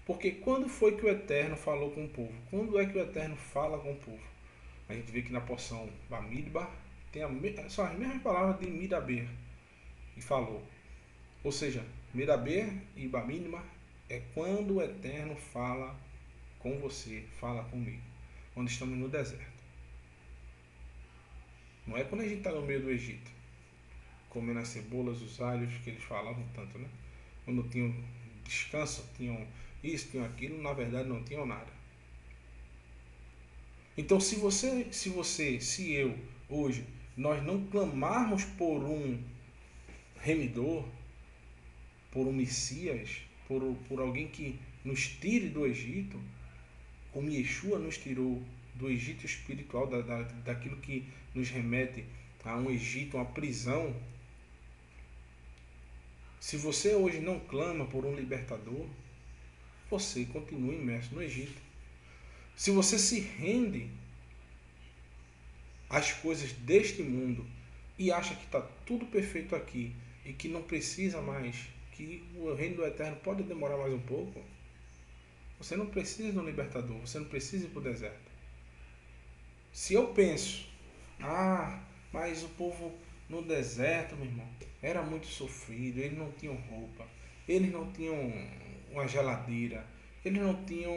Porque quando foi que o Eterno falou com o povo? Quando é que o Eterno fala com o povo? A gente vê que na porção Bamidbar são as mesmas palavras de Midaber. E falou. Ou seja, Midaber e Bamidbar é quando o Eterno fala com você, fala comigo. Quando estamos no deserto. Não é quando a gente está no meio do Egito, comendo as cebolas, os alhos, que eles falavam tanto, né? Quando tinham descanso, tinham isso, tinham aquilo, na verdade não tinham nada. Então se eu, hoje, nós não clamarmos por um remidor, por um Messias, por alguém que nos tire do Egito, como Yeshua nos tirou do Egito espiritual, daquilo que nos remete a um Egito, uma prisão. Se você hoje não clama por um libertador, você continua imerso no Egito. Se você se rende às coisas deste mundo e acha que está tudo perfeito aqui e que não precisa mais, que o reino do Eterno pode demorar mais um pouco, você não precisa de um libertador, você não precisa ir para o deserto. Se eu penso, mas o povo no deserto, meu irmão, era muito sofrido, eles não tinham roupa, eles não tinham uma geladeira, eles não tinham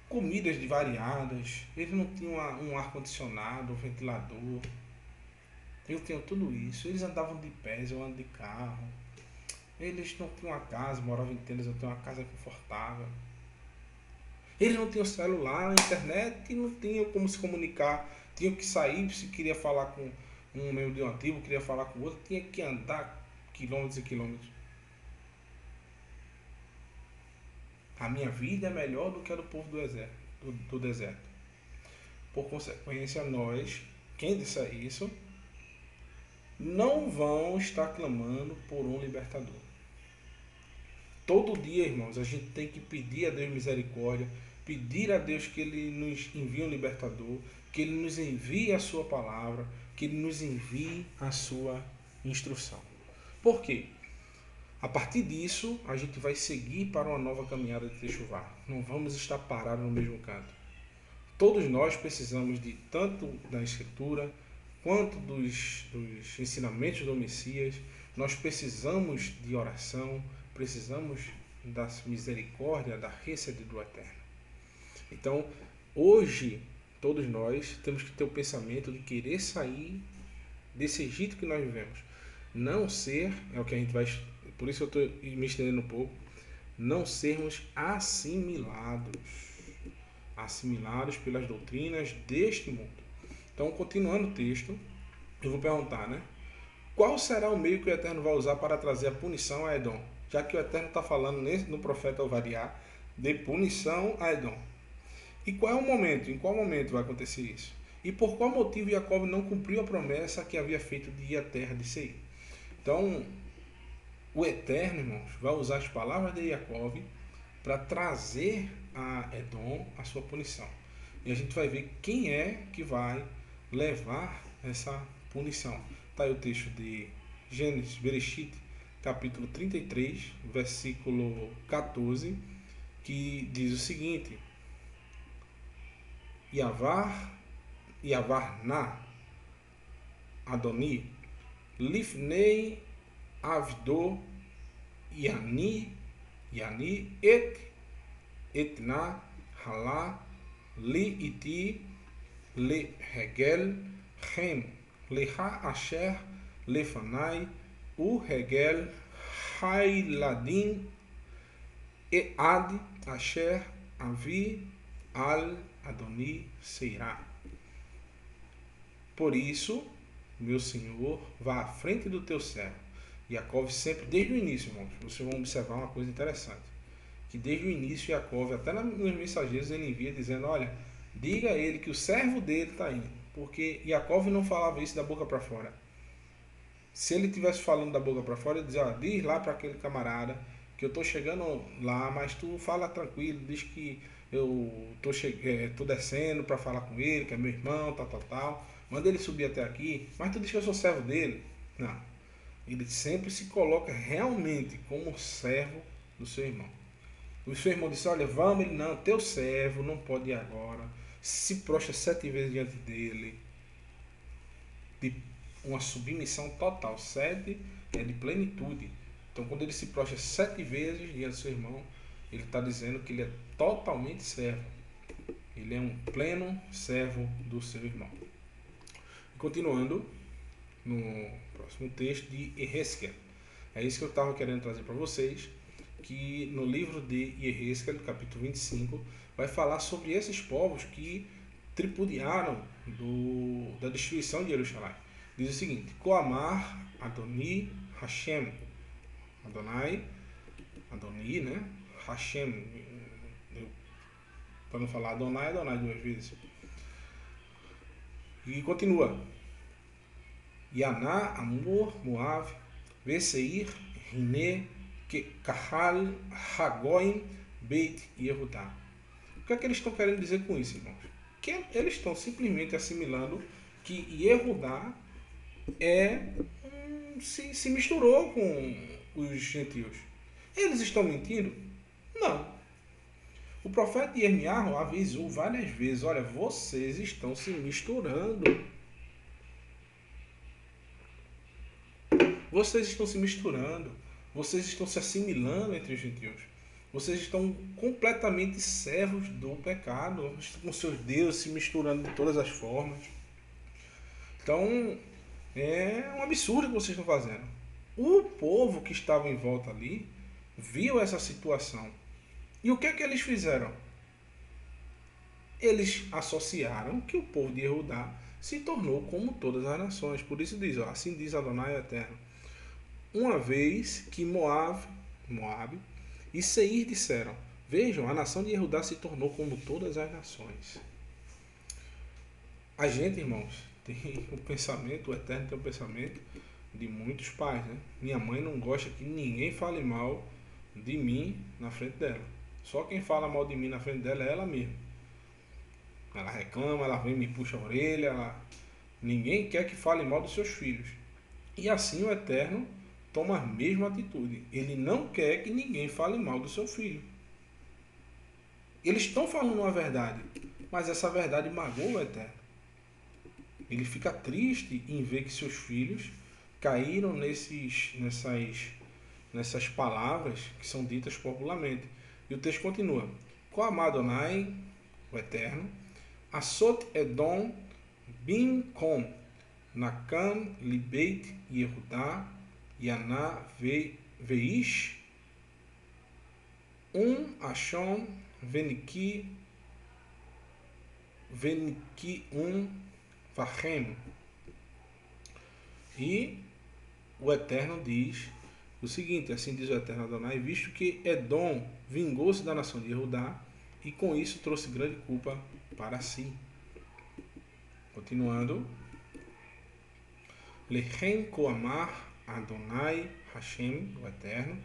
comidas variadas, eles não tinham um ar-condicionado, um ventilador, eles tinham tudo isso, eles andavam de pés, eu ando de carro. Eles não tinham uma casa, moravam em tendas, eu tenho uma casa confortável. Eles não tinham celular, internet, e não tinham como se comunicar. Tinham que sair, se queria falar com um membro de uma tribo, queria falar com o outro, tinha que andar quilômetros e quilômetros. A minha vida é melhor do que a do povo do deserto. Por consequência, nós, quem disser isso, não vão estar clamando por um libertador. Todo dia, irmãos, a gente tem que pedir a Deus misericórdia, pedir a Deus que Ele nos envie um libertador, que Ele nos envie a sua palavra, que Ele nos envie a sua instrução. Por quê? A partir disso, a gente vai seguir para uma nova caminhada de Techuvá. Não vamos estar parados no mesmo canto. Todos nós precisamos de tanto da Escritura, quanto dos ensinamentos do Messias. Nós precisamos de oração, precisamos da misericórdia, da rede do Eterno. Então, hoje, todos nós temos que ter o pensamento de querer sair desse Egito que nós vivemos. Não ser, é o que a gente vai, por isso eu estou me estendendo um pouco, não sermos assimilados pelas doutrinas deste mundo. Então, continuando o texto, eu vou perguntar, né? Qual será o meio que o Eterno vai usar para trazer a punição a Edom? Já que o Eterno está falando no profeta Ovariá de punição a Edom. E qual é o momento? Em qual momento vai acontecer isso? E por qual motivo Jacob não cumpriu a promessa que havia feito de ir à terra de Seir? Então, o Eterno, irmãos, vai usar as palavras de Jacob para trazer a Edom a sua punição. E a gente vai ver quem é que vai levar essa punição. Está aí o texto de Gênesis, Bereshit, capítulo 33, versículo 14, que diz o seguinte: Yavar na Adoni, Lifnei Avdo Yani etna Halá Li iti le regel chem leha asher lefanai u regel hailadin e ad asher avi al Adoni Seirá. Por isso, meu Senhor, vá à frente do teu servo. Jacó sempre, desde o início, irmãos, vocês vão observar uma coisa interessante. Que desde o início, Jacó, até nos mensageiros, ele envia dizendo, olha, diga a ele que o servo dele está indo. Porque Jacó não falava isso da boca para fora. Se ele estivesse falando da boca para fora, ele dizia, diz lá para aquele camarada que eu estou chegando lá, mas tu fala tranquilo, diz que eu estou descendo para falar com ele, que é meu irmão, tal. Manda ele subir até aqui, mas tu diz que eu sou servo dele. Não. Ele sempre se coloca realmente como servo do seu irmão. O seu irmão disse, olha, vamos, ele não, teu servo não pode ir agora. Se prostra 7 vezes diante dele. De uma submissão total. 7 é de plenitude. Então, quando ele se prostra 7 vezes diante do seu irmão, ele está dizendo que ele é totalmente servo. Ele é um pleno servo do seu irmão. Continuando no próximo texto de Yehezkel. É isso que eu estava querendo trazer para vocês, que no livro de Yehezkel, capítulo 25, vai falar sobre esses povos que tripudiaram da destruição de Jerusalém. Diz o seguinte: Koamar Adoni Hashem. Adoni, né? Hashem. Para não falar Adonai 2 vezes. E continua. Yaná, Amor, Moav, Veseir, Rine, Kahal, Hagoim, Beit e Yehudá. O que é que eles estão querendo dizer com isso, irmãos? Que eles estão simplesmente assimilando que Yehudá se misturou com os gentios. Eles estão mentindo? Não. O profeta Irmiarro avisou várias vezes, olha, vocês estão se misturando. Vocês estão se misturando. Vocês estão se assimilando entre os gentios. Vocês estão completamente servos do pecado, com seus deuses se misturando de todas as formas. Então, é um absurdo o que vocês estão fazendo. O povo que estava em volta ali viu essa situação. E o que é que eles fizeram? Eles associaram que o povo de Judá se tornou como todas as nações. Por isso diz, assim diz Adonai Eterno. Uma vez que Moabe e Seir disseram, vejam, a nação de Judá se tornou como todas as nações. A gente, irmãos, tem o pensamento, o Eterno tem o pensamento de muitos pais, né? Minha mãe não gosta que ninguém fale mal de mim na frente dela. Só quem fala mal de mim na frente dela é ela mesma. Ela reclama, ela vem me puxa a orelha, ninguém quer que fale mal dos seus filhos. E assim o Eterno toma a mesma atitude. Ele não quer que ninguém fale mal do seu filho. Eles estão falando uma verdade, mas essa verdade magoa o Eterno. Ele fica triste em ver que seus filhos caíram nessas palavras que são ditas popularmente. E o texto continua. Koamar Adonai, o Eterno, Asot Edom Bimkom, Nakam Libeit Yehudá, Yaná Veish, Ashon Veniki Vachem. E o Eterno diz o seguinte, assim diz o Eterno Adonai, visto que Edom vingou-se da nação de Judá e com isso trouxe grande culpa para si. Continuando. Lechem Koamar Adonai Hashem, o Eterno,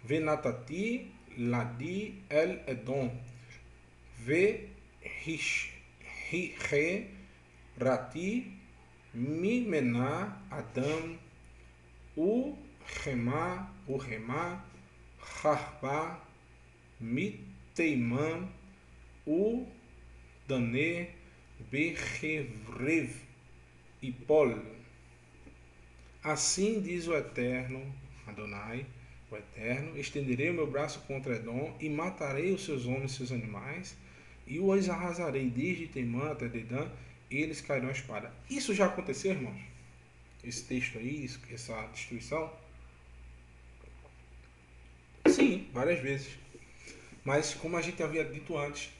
Venatati Ladi El Edom, He, Rati, Mimena, Adam, Urema, Harba, Miteiman, Udane, Behevrev e Pol. Assim diz o Eterno, Adonai, o Eterno, estenderei o meu braço contra Edom e matarei os seus homens e seus animais e os arrasarei desde Teimã até Dedã e eles cairão a espada. Isso já aconteceu, irmãos? Esse texto aí, essa destruição? Sim, várias vezes. Mas como a gente havia dito antes,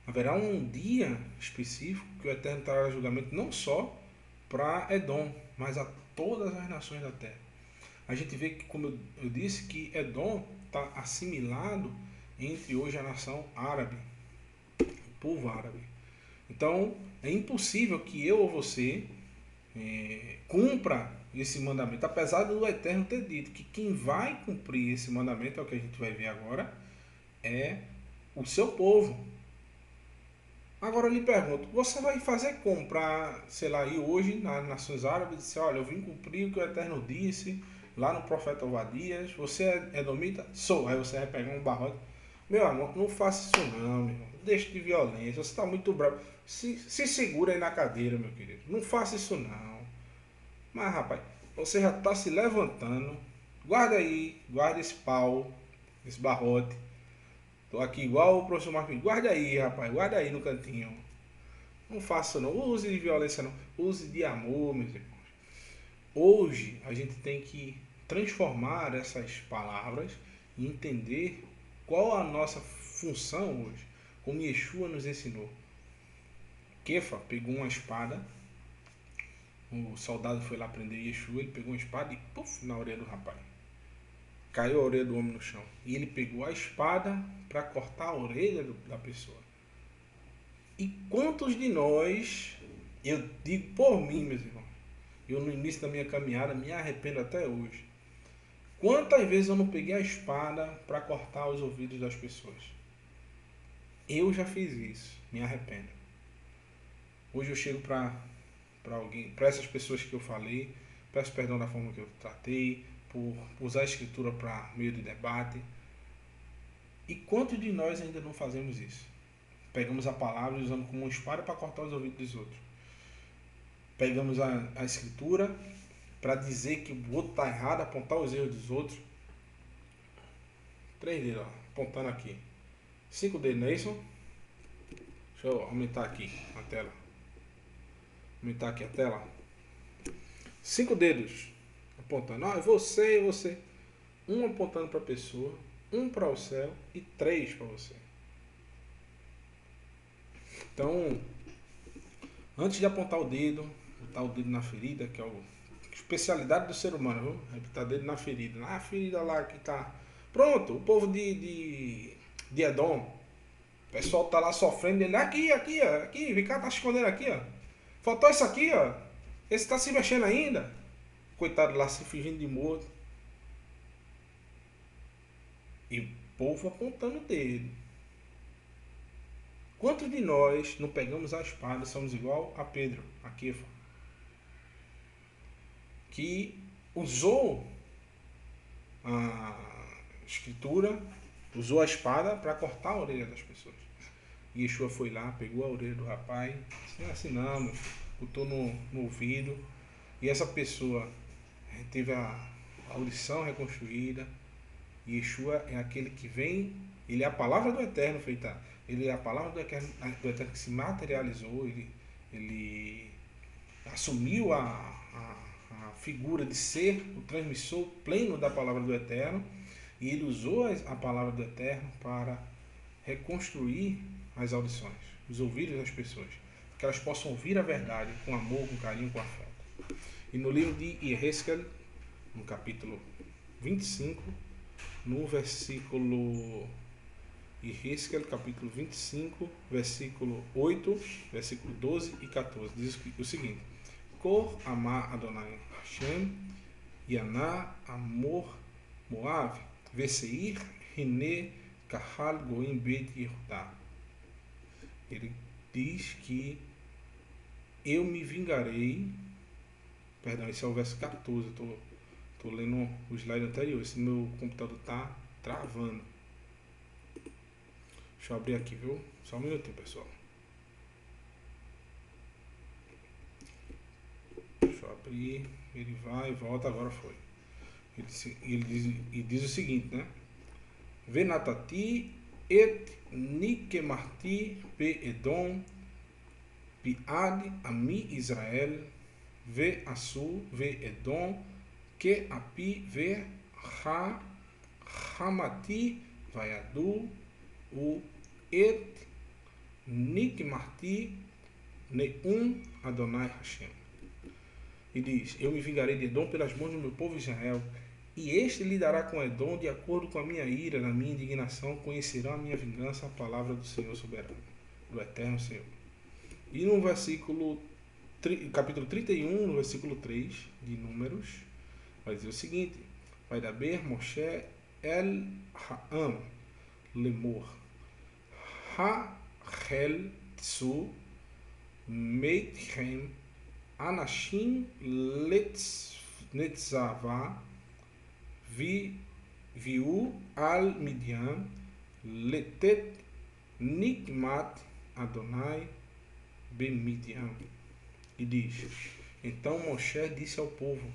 haverá um dia específico que o Eterno trará julgamento não só para Edom, mas a todas as nações da terra. A gente vê que, como eu disse, que Edom está assimilado entre hoje a nação árabe, o povo árabe. Então, é impossível que eu ou você cumpra esse mandamento, apesar do Eterno ter dito que quem vai cumprir esse mandamento, é o que a gente vai ver agora, é o seu povo. Agora eu lhe pergunto, você vai fazer como para, sei lá, ir hoje nas nações árabes e dizer, olha, eu vim cumprir o que o Eterno disse lá no profeta Ovadias, você é edomita? Sou. Aí você vai pegar um barrote. Meu amor, não faça isso não, meu irmão. Deixe de violência, você está muito bravo. Se segura aí na cadeira, meu querido. Não faça isso não. Mas, rapaz, você já está se levantando. Guarda aí, guarda esse pau, esse barrote. Tô aqui igual o professor Marquinhos. Guarda aí, rapaz. Guarda aí no cantinho. Não faça não. Use de violência não. Use de amor, meus irmãos. Hoje a gente tem que transformar essas palavras e entender qual a nossa função hoje. Como Yeshua nos ensinou. Kefa pegou uma espada. O soldado foi lá prender Yeshua. Ele pegou uma espada e puf, na orelha do rapaz. Caiu a orelha do homem no chão. E ele pegou a espada para cortar a orelha da pessoa. E quantos de nós, eu digo por mim, meus irmãos, eu no início da minha caminhada me arrependo até hoje. Quantas vezes eu não peguei a espada para cortar os ouvidos das pessoas? Eu já fiz isso, me arrependo. Hoje eu chego para alguém, para essas pessoas que eu falei, peço perdão da forma que eu tratei, por usar a escritura para meio de debate. E quantos de nós ainda não fazemos isso? Pegamos a palavra e usamos como uma espada para cortar os ouvidos dos outros. Pegamos a escritura para dizer que o outro está errado, apontar os erros dos outros. 3 dedos, ó, apontando aqui. 5 dedos, não é isso? Deixa eu aumentar aqui a tela. Aumentar aqui a tela. 5 dedos apontando. Ah, você. Um apontando para a pessoa, um para o céu e 3 para você. Então, antes de apontar o dedo, botar o dedo na ferida, que é a especialidade do ser humano, viu? É botar o dedo na ferida. Na ferida lá que tá. Pronto, o povo de Edom. O pessoal tá lá sofrendo. Ele, aqui, ó, aqui, vem cá, tá escondendo aqui, ó. Faltou isso aqui, ó. Esse tá se mexendo ainda. Coitado lá, se fingindo de morto. E o povo apontando o dedo. Quantos de nós não pegamos a espada e somos igual a Pedro, a Kefa, que usou a escritura, usou a espada para cortar a orelha das pessoas. E Yeshua foi lá, pegou a orelha do rapaz, assim não, meu filho, botou no ouvido, e essa pessoa teve a audição reconstruída. E Yeshua é aquele que vem, ele é a palavra do Eterno feita. Ele é a palavra do Eterno que se materializou, ele assumiu a figura de ser o transmissor pleno da palavra do Eterno, e ele usou a palavra do Eterno para reconstruir as audições, os ouvidos das pessoas, para que elas possam ouvir a verdade com amor, com carinho, com afeto. E no livro de Yehezkel, no capítulo 25, no versículo Yehezkel, capítulo 25, versículo 8, versículo 12 e 14, diz o seguinte: Kor amar Adonai Hashem, Yaná amor Moav, Veseir Hine Kahal Goim Bet Yehudá. Ele diz que eu me vingarei. Perdão, esse é o verso 14. Tô lendo o slide anterior. Esse meu computador tá travando. Deixa eu abrir aqui, viu? Só um minutinho, pessoal. Deixa eu abrir. Ele vai e volta, agora foi. Ele diz o seguinte, né? Venatati et nikemarti pe Edom pi ad ami Israel ve asu ve Edom que api ve ha hamati vayadu o et nikmarti neum Adonai Hashem. E diz: eu me vingarei de Edom pelas mãos do meu povo Israel, e este lidará com Edom de acordo com a minha ira, na minha indignação, conhecerão a minha vingança, a palavra do Senhor soberano, do eterno Senhor. E no capítulo 31, no versículo 3 de Números, vai dizer o seguinte: vai daber Moshe el Ha'am lemor Ha'chel tsu meitchem Anashim Netzava Viu al Midian Letet Nikmat Adonai Bemidian. E diz: então Moshe disse ao povo: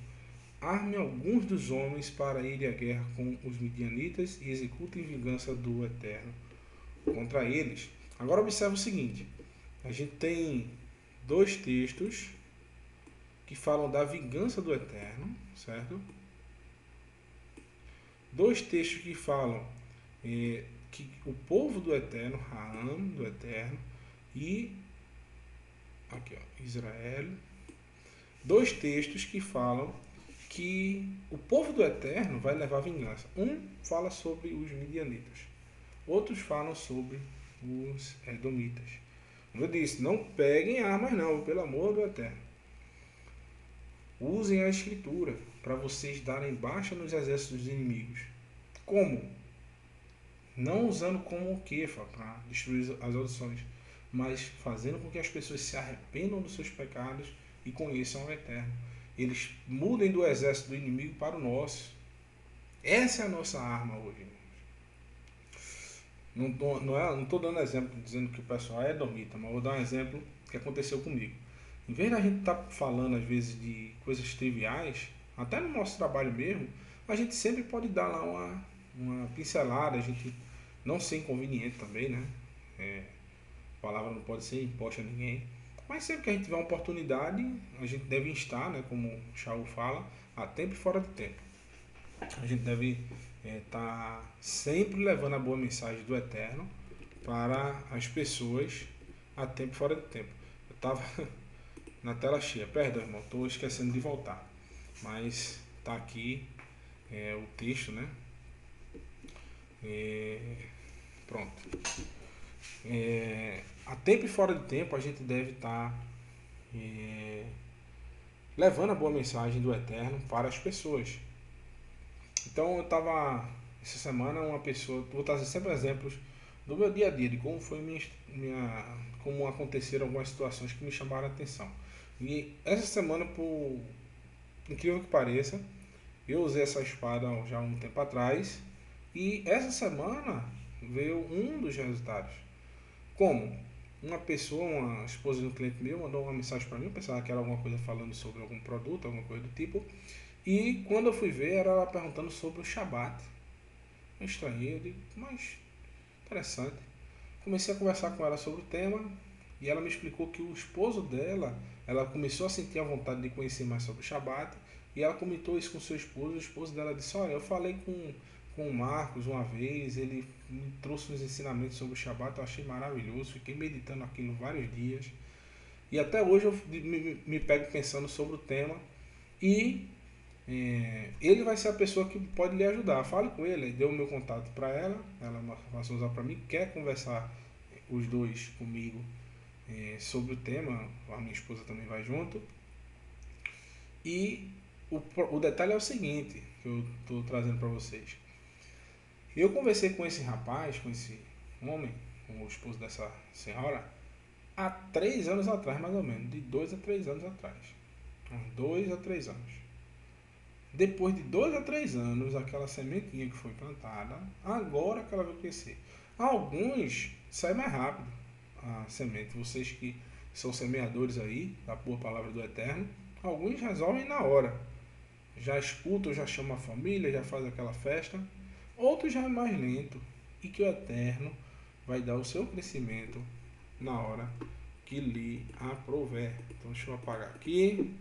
arme alguns dos homens para ir à guerra com os midianitas e executem vingança do Eterno contra eles. Agora observe o seguinte: a gente tem dois textos que falam da vingança do Eterno, certo? Dois textos que falam que o povo do Eterno, Raam, do Eterno, e aqui, ó, Israel. Dois textos que falam que o povo do Eterno vai levar vingança. Um fala sobre os midianitas, outros falam sobre os edomitas. Como eu disse, não peguem armas não, pelo amor do Eterno. Usem a escritura para vocês darem baixa nos exércitos dos inimigos. Como? Não usando como o quefa para destruir as audições, mas fazendo com que as pessoas se arrependam dos seus pecados e conheçam o Eterno. Eles mudem do exército do inimigo para o nosso. Essa é a nossa arma hoje. Não estou dando exemplo dizendo que o pessoal é edomita, mas vou dar um exemplo que aconteceu comigo. Em vez da gente estar falando às vezes de coisas triviais, até no nosso trabalho mesmo, a gente sempre pode dar lá uma pincelada, a gente não ser inconveniente também, né? A palavra não pode ser imposta a ninguém. Mas sempre que a gente tiver uma oportunidade, a gente deve estar, né, como o Shaul fala, a tempo e fora de tempo. A gente deve estar sempre levando a boa mensagem do Eterno para as pessoas a tempo e fora de tempo. Eu estava na tela cheia, perdão, irmão, estou esquecendo de voltar. Mas está aqui o texto, né? Pronto. A tempo e fora de tempo a gente deve estar levando a boa mensagem do Eterno para as pessoas. Então eu estava essa semana uma pessoa, vou trazer sempre exemplos do meu dia a dia, de como foi como aconteceram algumas situações que me chamaram a atenção. E essa semana, por incrível que pareça, eu usei essa espada já há um tempo atrás, e essa semana veio um dos resultados. Como? Uma esposa de um cliente meu, mandou uma mensagem para mim, eu pensava que era alguma coisa falando sobre algum produto, alguma coisa do tipo, e quando eu fui ver, era ela perguntando sobre o Shabat. Eu estranhei, eu digo, mas interessante. Comecei a conversar com ela sobre o tema, e ela me explicou que o esposo dela, ela começou a sentir a vontade de conhecer mais sobre o Shabat, e ela comentou isso com seu esposo, o esposo dela disse: olha, eu falei com o Marcos uma vez, ele me trouxe uns ensinamentos sobre o Shabat, eu achei maravilhoso, fiquei meditando aquilo vários dias, e até hoje eu me pego pensando sobre o tema, e ele vai ser a pessoa que pode lhe ajudar. Fale com ele, deu o meu contato para ela passou a usar para mim, quer conversar os dois comigo sobre o tema, a minha esposa também vai junto. E o detalhe é o seguinte, que eu estou trazendo para vocês. Eu conversei com esse rapaz, com esse homem, com o esposo dessa senhora, há 3 anos atrás, mais ou menos, de 2 a 3 anos atrás. Uns 2 a 3 anos. Depois de 2 a 3 anos, aquela sementinha que foi plantada, agora que ela vai crescer. Alguns saem mais rápido a semente. Vocês que são semeadores aí, da boa palavra do Eterno, alguns resolvem na hora. Já escutam, já chamam a família, já faz aquela festa. Outros já é mais lento e que o Eterno vai dar o seu crescimento na hora que lhe aprouver. Então deixa eu apagar aqui,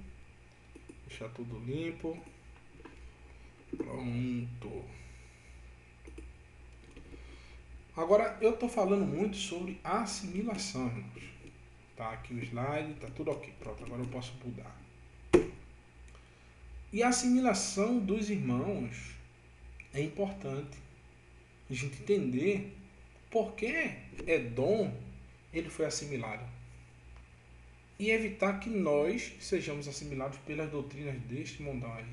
deixar tudo limpo. Pronto. Agora eu estou falando muito sobre assimilação, irmãos. Tá aqui o slide, tá tudo ok. Pronto, agora eu posso mudar. E a assimilação dos irmãos é importante. A gente entender por que Edom ele foi assimilado. E evitar que nós sejamos assimilados pelas doutrinas deste mundão aí.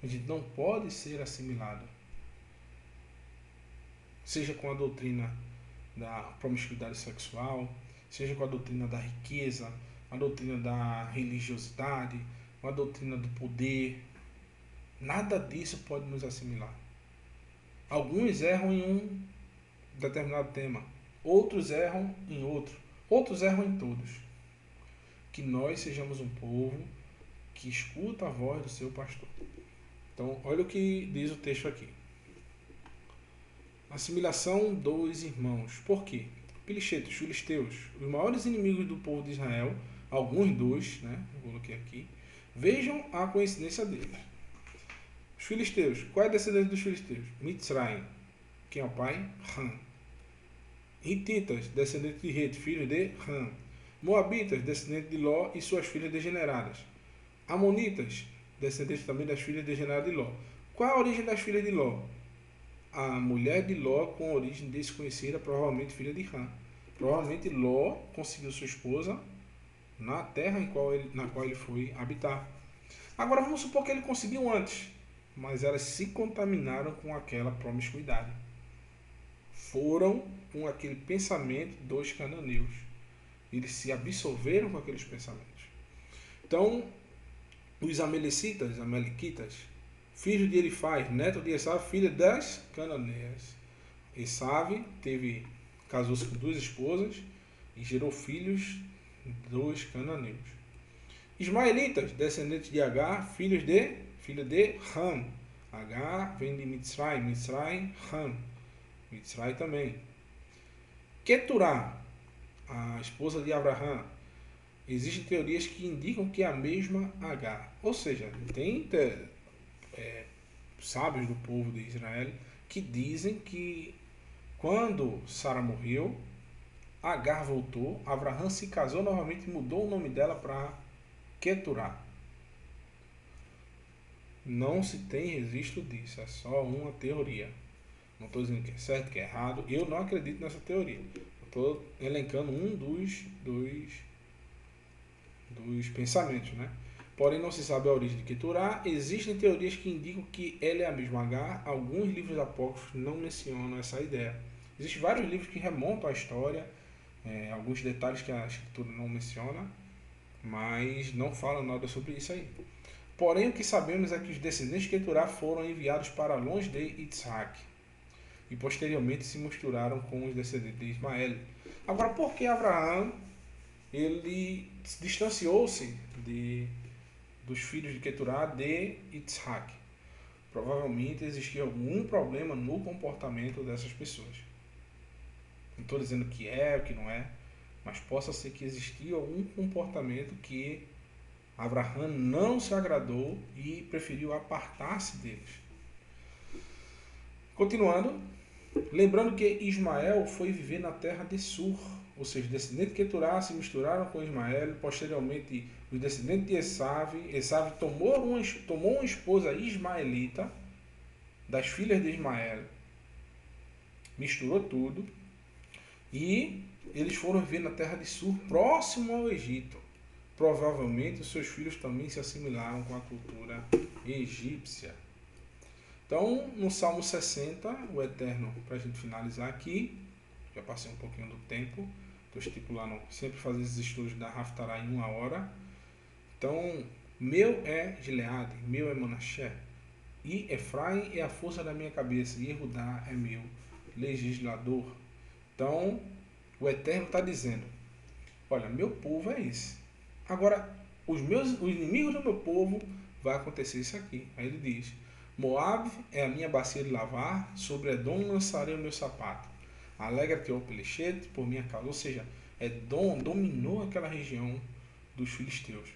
A gente não pode ser assimilado. Seja com a doutrina da promiscuidade sexual, seja com a doutrina da riqueza, a doutrina da religiosidade, a doutrina do poder. Nada disso pode nos assimilar. Alguns erram em um determinado tema, outros erram em outro, outros erram em todos. Que nós sejamos um povo que escuta a voz do seu pastor. Então, olha o que diz o texto aqui. Assimilação dos irmãos. Por quê? Pilichetos, filisteus, os maiores inimigos do povo de Israel, alguns dois, né? Eu coloquei aqui. Vejam a coincidência deles. Os filisteus. Qual é a descendência dos filisteus? Mitzraim. Quem é o pai? Ram. Hititas, descendente de Het, filho de Ram. Moabitas, descendente de Ló e suas filhas degeneradas. Amonitas, descendente também das filhas degeneradas de Ló. Qual a origem das filhas de Ló? A mulher de Ló com origem desconhecida, provavelmente filha de Ram. Provavelmente Ló conseguiu sua esposa na terra na qual ele foi habitar. Agora vamos supor que ele conseguiu antes, mas elas se contaminaram com aquela promiscuidade. Foram com aquele pensamento dos cananeus. Eles se absorveram com aqueles pensamentos. Então, os amalequitas, filhos de Elifaz, neto de Esav, filha das cananeias. Esav casou-se com 2 esposas e gerou filhos dos cananeus. Ismaelitas, descendentes de Agar, filha de Ram. Agar vem de Mitzraim, Ram. Mitzraim também. Keturá, a esposa de Abraham. Existem teorias que indicam que é a mesma Agar. Ou seja, tem sábios do povo de Israel que dizem que quando Sara morreu, Agar voltou, Abraham se casou novamente e mudou o nome dela para Keturá. Não se tem registro disso, é só uma teoria. Não estou dizendo que é certo, que é errado. Eu não acredito nessa teoria. Estou elencando um dos pensamentos, né? Porém, não se sabe a origem de Keturá. Existem teorias que indicam que ela é a mesma Agar. Alguns livros apócrifos não mencionam essa ideia. Existem vários livros que remontam à história, alguns detalhes que a escritura não menciona, mas não falam nada sobre isso aí. Porém, o que sabemos é que os descendentes de Keturá foram enviados para longe de Isaac e posteriormente se misturaram com os descendentes de Ismael. Agora, por que Abraão ele distanciou-se dos filhos de Keturá de Isaac? Provavelmente existia algum problema no comportamento dessas pessoas. Não estou dizendo que é ou que não é, mas possa ser que existia algum comportamento que Abraão não se agradou e preferiu apartar-se deles. Continuando, lembrando que Ismael foi viver na terra de Sur, ou seja, descendentes de Keturá se misturaram com Ismael, posteriormente os descendentes de Esav tomou uma esposa ismaelita das filhas de Ismael, misturou tudo e eles foram viver na terra de Sur, próximo ao Egito. Provavelmente os seus filhos também se assimilaram com a cultura egípcia. Então, no Salmo 60, o Eterno, para a gente finalizar aqui, já passei um pouquinho do tempo. Estou estipulando sempre fazer esses estudos da Haftarah em 1 hora. Então, meu é Gileade, meu é Manassé. E Efraim é a força da minha cabeça, e Judá é meu legislador. Então, o Eterno está dizendo, olha, meu povo é esse. Agora, os inimigos do meu povo, vai acontecer isso aqui. Aí ele diz, Moab é a minha bacia de lavar, sobre Edom lançarei o meu sapato. Alegra-te, ó Pelechete, por minha causa. Ou seja, Edom dominou aquela região dos filisteus.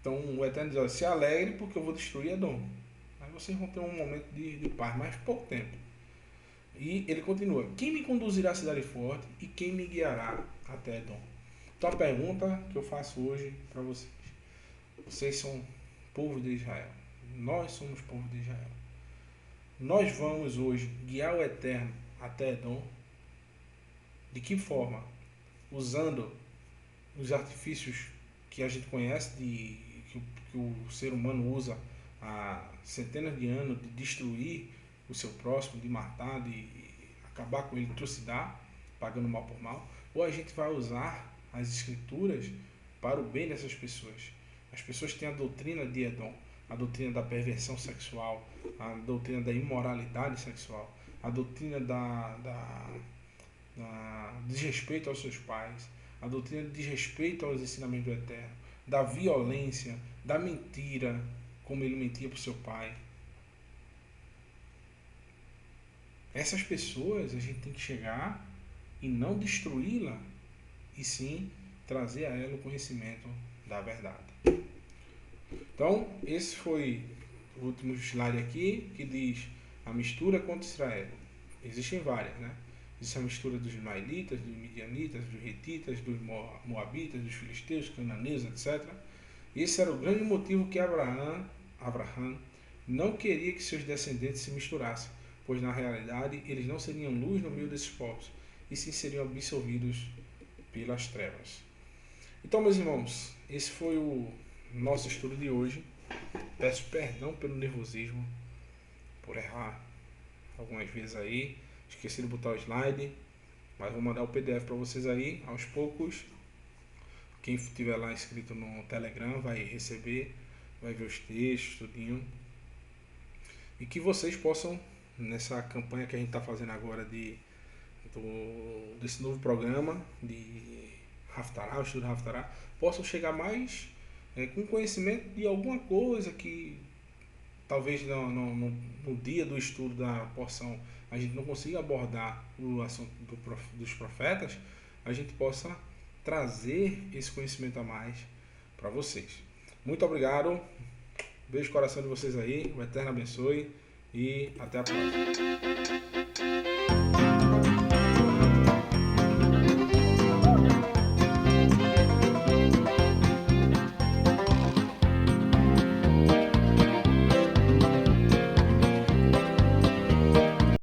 Então o Eterno diz, olha, se alegre porque eu vou destruir Edom. Aí vocês vão ter um momento de paz, mas pouco tempo. E ele continua, quem me conduzirá à cidade forte e quem me guiará até Edom? Então a pergunta que eu faço hoje para vocês. Vocês são povo de Israel. Nós somos povo de Israel. Nós vamos hoje guiar o Eterno até Edom. De que forma? Usando os artifícios que a gente conhece, que o ser humano usa há centenas de anos, de destruir o seu próximo, de matar, de acabar com ele, de trucidar, pagando mal por mal, ou a gente vai usar as escrituras para o bem dessas pessoas. As pessoas têm a doutrina de Edom, a doutrina da perversão sexual, a doutrina da imoralidade sexual, a doutrina da desrespeito aos seus pais, a doutrina de desrespeito aos ensinamentos do Eterno, da violência, da mentira, como ele mentia para o seu pai. Essas pessoas a gente tem que chegar e não destruí-la, e sim trazer a ela o conhecimento da verdade. Então, esse foi o último slide aqui, que diz a mistura contra Israel. Existem várias, né? Existe a mistura dos ismaelitas, dos midianitas, dos hetitas, dos moabitas, dos filisteus, cananeus, etc. Esse era o grande motivo que Abraão não queria que seus descendentes se misturassem, pois na realidade eles não seriam luz no meio desses povos, e sim seriam absorvidos pelas trevas. Então, meus irmãos, esse foi o nosso estudo de hoje. Peço perdão pelo nervosismo, por errar algumas vezes aí. Esqueci de botar o slide, mas vou mandar o PDF para vocês aí, aos poucos. Quem estiver lá inscrito no Telegram vai receber, vai ver os textos, tudinho. E que vocês possam, nessa campanha que a gente está fazendo agora desse novo programa de Haftarah, o estudo Haftarah, possam chegar mais com conhecimento de alguma coisa que talvez no dia do estudo da porção a gente não consiga abordar o assunto dos profetas, a gente possa trazer esse conhecimento a mais para vocês. Muito obrigado, beijo no coração de vocês aí, o Eterno abençoe e até a próxima.